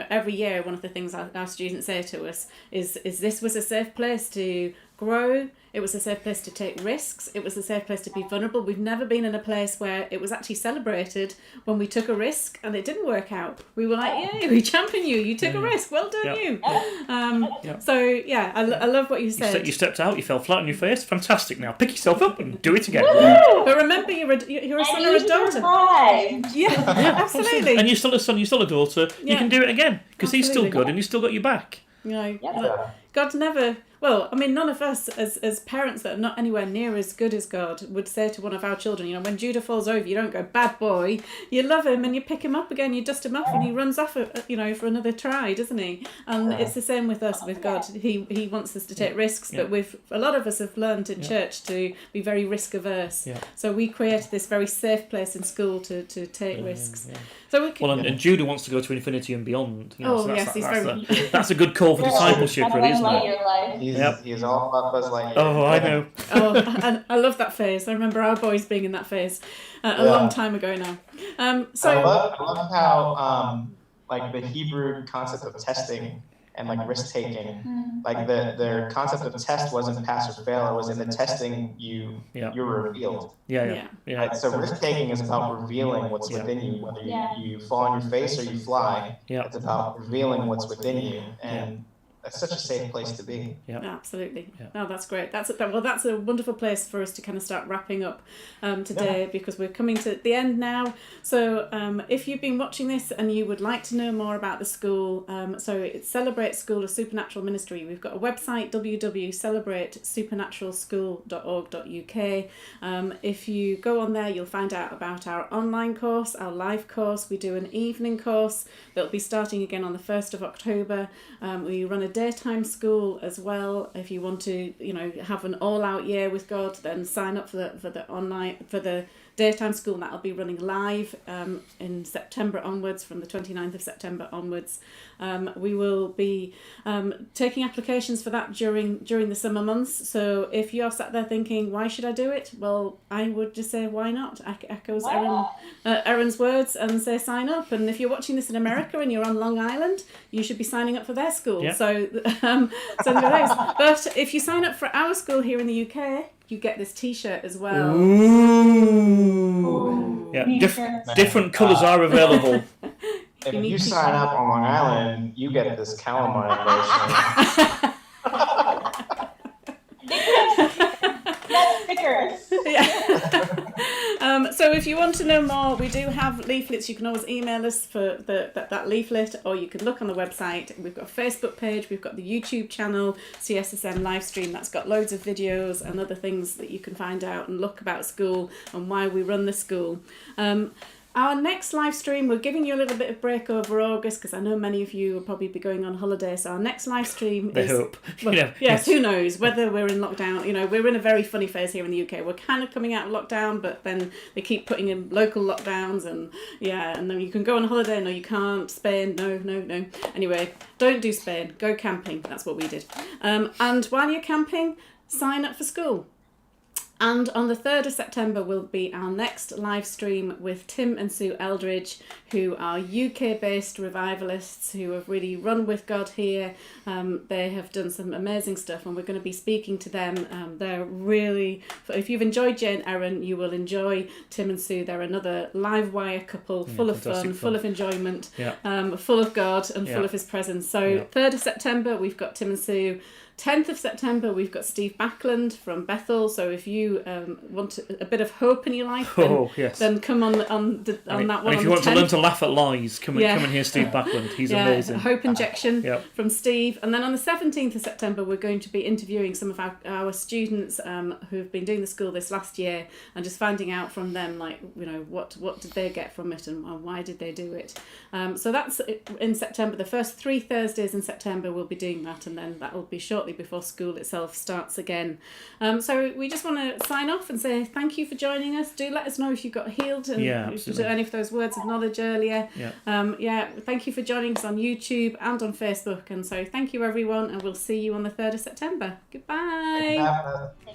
every year one of the things our students say to us is this was a safe place to grow, it was a safe place to take risks, it was a safe place to be vulnerable. We've never been in a place where it was actually celebrated when we took a risk and it didn't work out. We were like, yay, we champion you took a risk, well done you. So I love what you said. You stepped out, you fell flat on your face, fantastic. Now pick yourself up and do it again. But remember, you're a son or a daughter. Absolutely. And you're still a son, you're still a daughter, you can do it again, because he's still good and he's still got your back. God never... Well, I mean, none of us as parents that are not anywhere near as good as God would say to one of our children, when Judah falls over, you don't go, bad boy. You love him and you pick him up again, you dust him off and he runs off, for another try, doesn't he? And it's the same with us, with God. He wants us to take risks, but a lot of us have learned in church to be very risk averse. So we create this very safe place in school to take risks. So we can, and Judah wants to go to infinity and beyond. That's a good call for discipleship, really, isn't it? He's all about Buzz Lightyear. Oh, I know. And I love that phase. I remember our boys being in that phase a long time ago now. So I love how the Hebrew concept of testing and risk taking, their concept of test wasn't pass or fail. It was in the testing you're revealed. Right? So risk taking is about revealing what's within you. Whether you fall on your face or you fly, it's about revealing what's within you. And such a safe place to be. Yeah. Absolutely. Yeah. No, that's great. That's a wonderful place for us to kind of start wrapping up today, because we're coming to the end now. So if you've been watching this and you would like to know more about the school, so it's Celebrate School of Supernatural Ministry. We've got a website, www.celebratesupernaturalschool.org.uk. If you go on there, you'll find out about our online course, our live course. We do an evening course that'll be starting again on the 1st of October. We run a daytime school as well. If you want to, have an all-out year with God, then sign up for the daytime school. That'll be running live in September onwards, from the 29th of September onwards. We will be taking applications for that during the summer months. So if you're sat there thinking, why should I do it? Well, I would just say, why not? Echoes Erin's words and say sign up. And if you're watching this in America and you're on Long Island, you should be signing up for their school. Yeah. So but if you sign up for our school here in the UK, you get this T-shirt as well. Ooh. Yeah, different colours are available. If you sign up on Long Island, you get this calamine lotion. Stickers. Yeah. So if you want to know more, we do have leaflets. You can always email us for that leaflet, or you can look on the website. We've got a Facebook page, we've got the YouTube channel, CSSM Livestream, that's got loads of videos and other things that you can find out and look about school and why we run the school. Our next live stream, we're giving you a little bit of break over August, because I know many of you will probably be going on holiday. So our next live stream They is... hope. Well, yes, who knows whether we're in lockdown. We're in a very funny phase here in the UK. We're kind of coming out of lockdown, but then they keep putting in local lockdowns, and then you can go on holiday. No, you can't. Spain, no. Anyway, don't do Spain. Go camping. That's what we did. And while you're camping, sign up for school. And on the 3rd of September will be our next live stream with Tim and Sue Eldridge, who are UK-based revivalists who have really run with God here. They have done some amazing stuff, and we're going to be speaking to them. They're really... If you've enjoyed Jay and Erinn, you will enjoy Tim and Sue. They're another live wire couple, full of fun, full of enjoyment, full of God and full of His presence. So 3rd of September, we've got Tim and Sue. 10th of September, we've got Steve Backlund from Bethel. So if you want a bit of hope in your life, then come on that one. And on if you want to learn to laugh at lies, come and hear Steve Backlund. He's amazing. Hope injection from Steve. And then on the 17th of September, we're going to be interviewing some of our students who've been doing the school this last year, and just finding out from them, what did they get from it, and why did they do it. So that's in September. The first 3 Thursdays in September we'll be doing that, and then that will be shortly before school itself starts again. So we just want to sign off and say thank you for joining us. Do let us know if you got healed and any of those words of knowledge earlier. Thank you for joining us on YouTube and on Facebook. And so thank you, everyone, and we'll see you on the 3rd of September. Goodbye. Bye.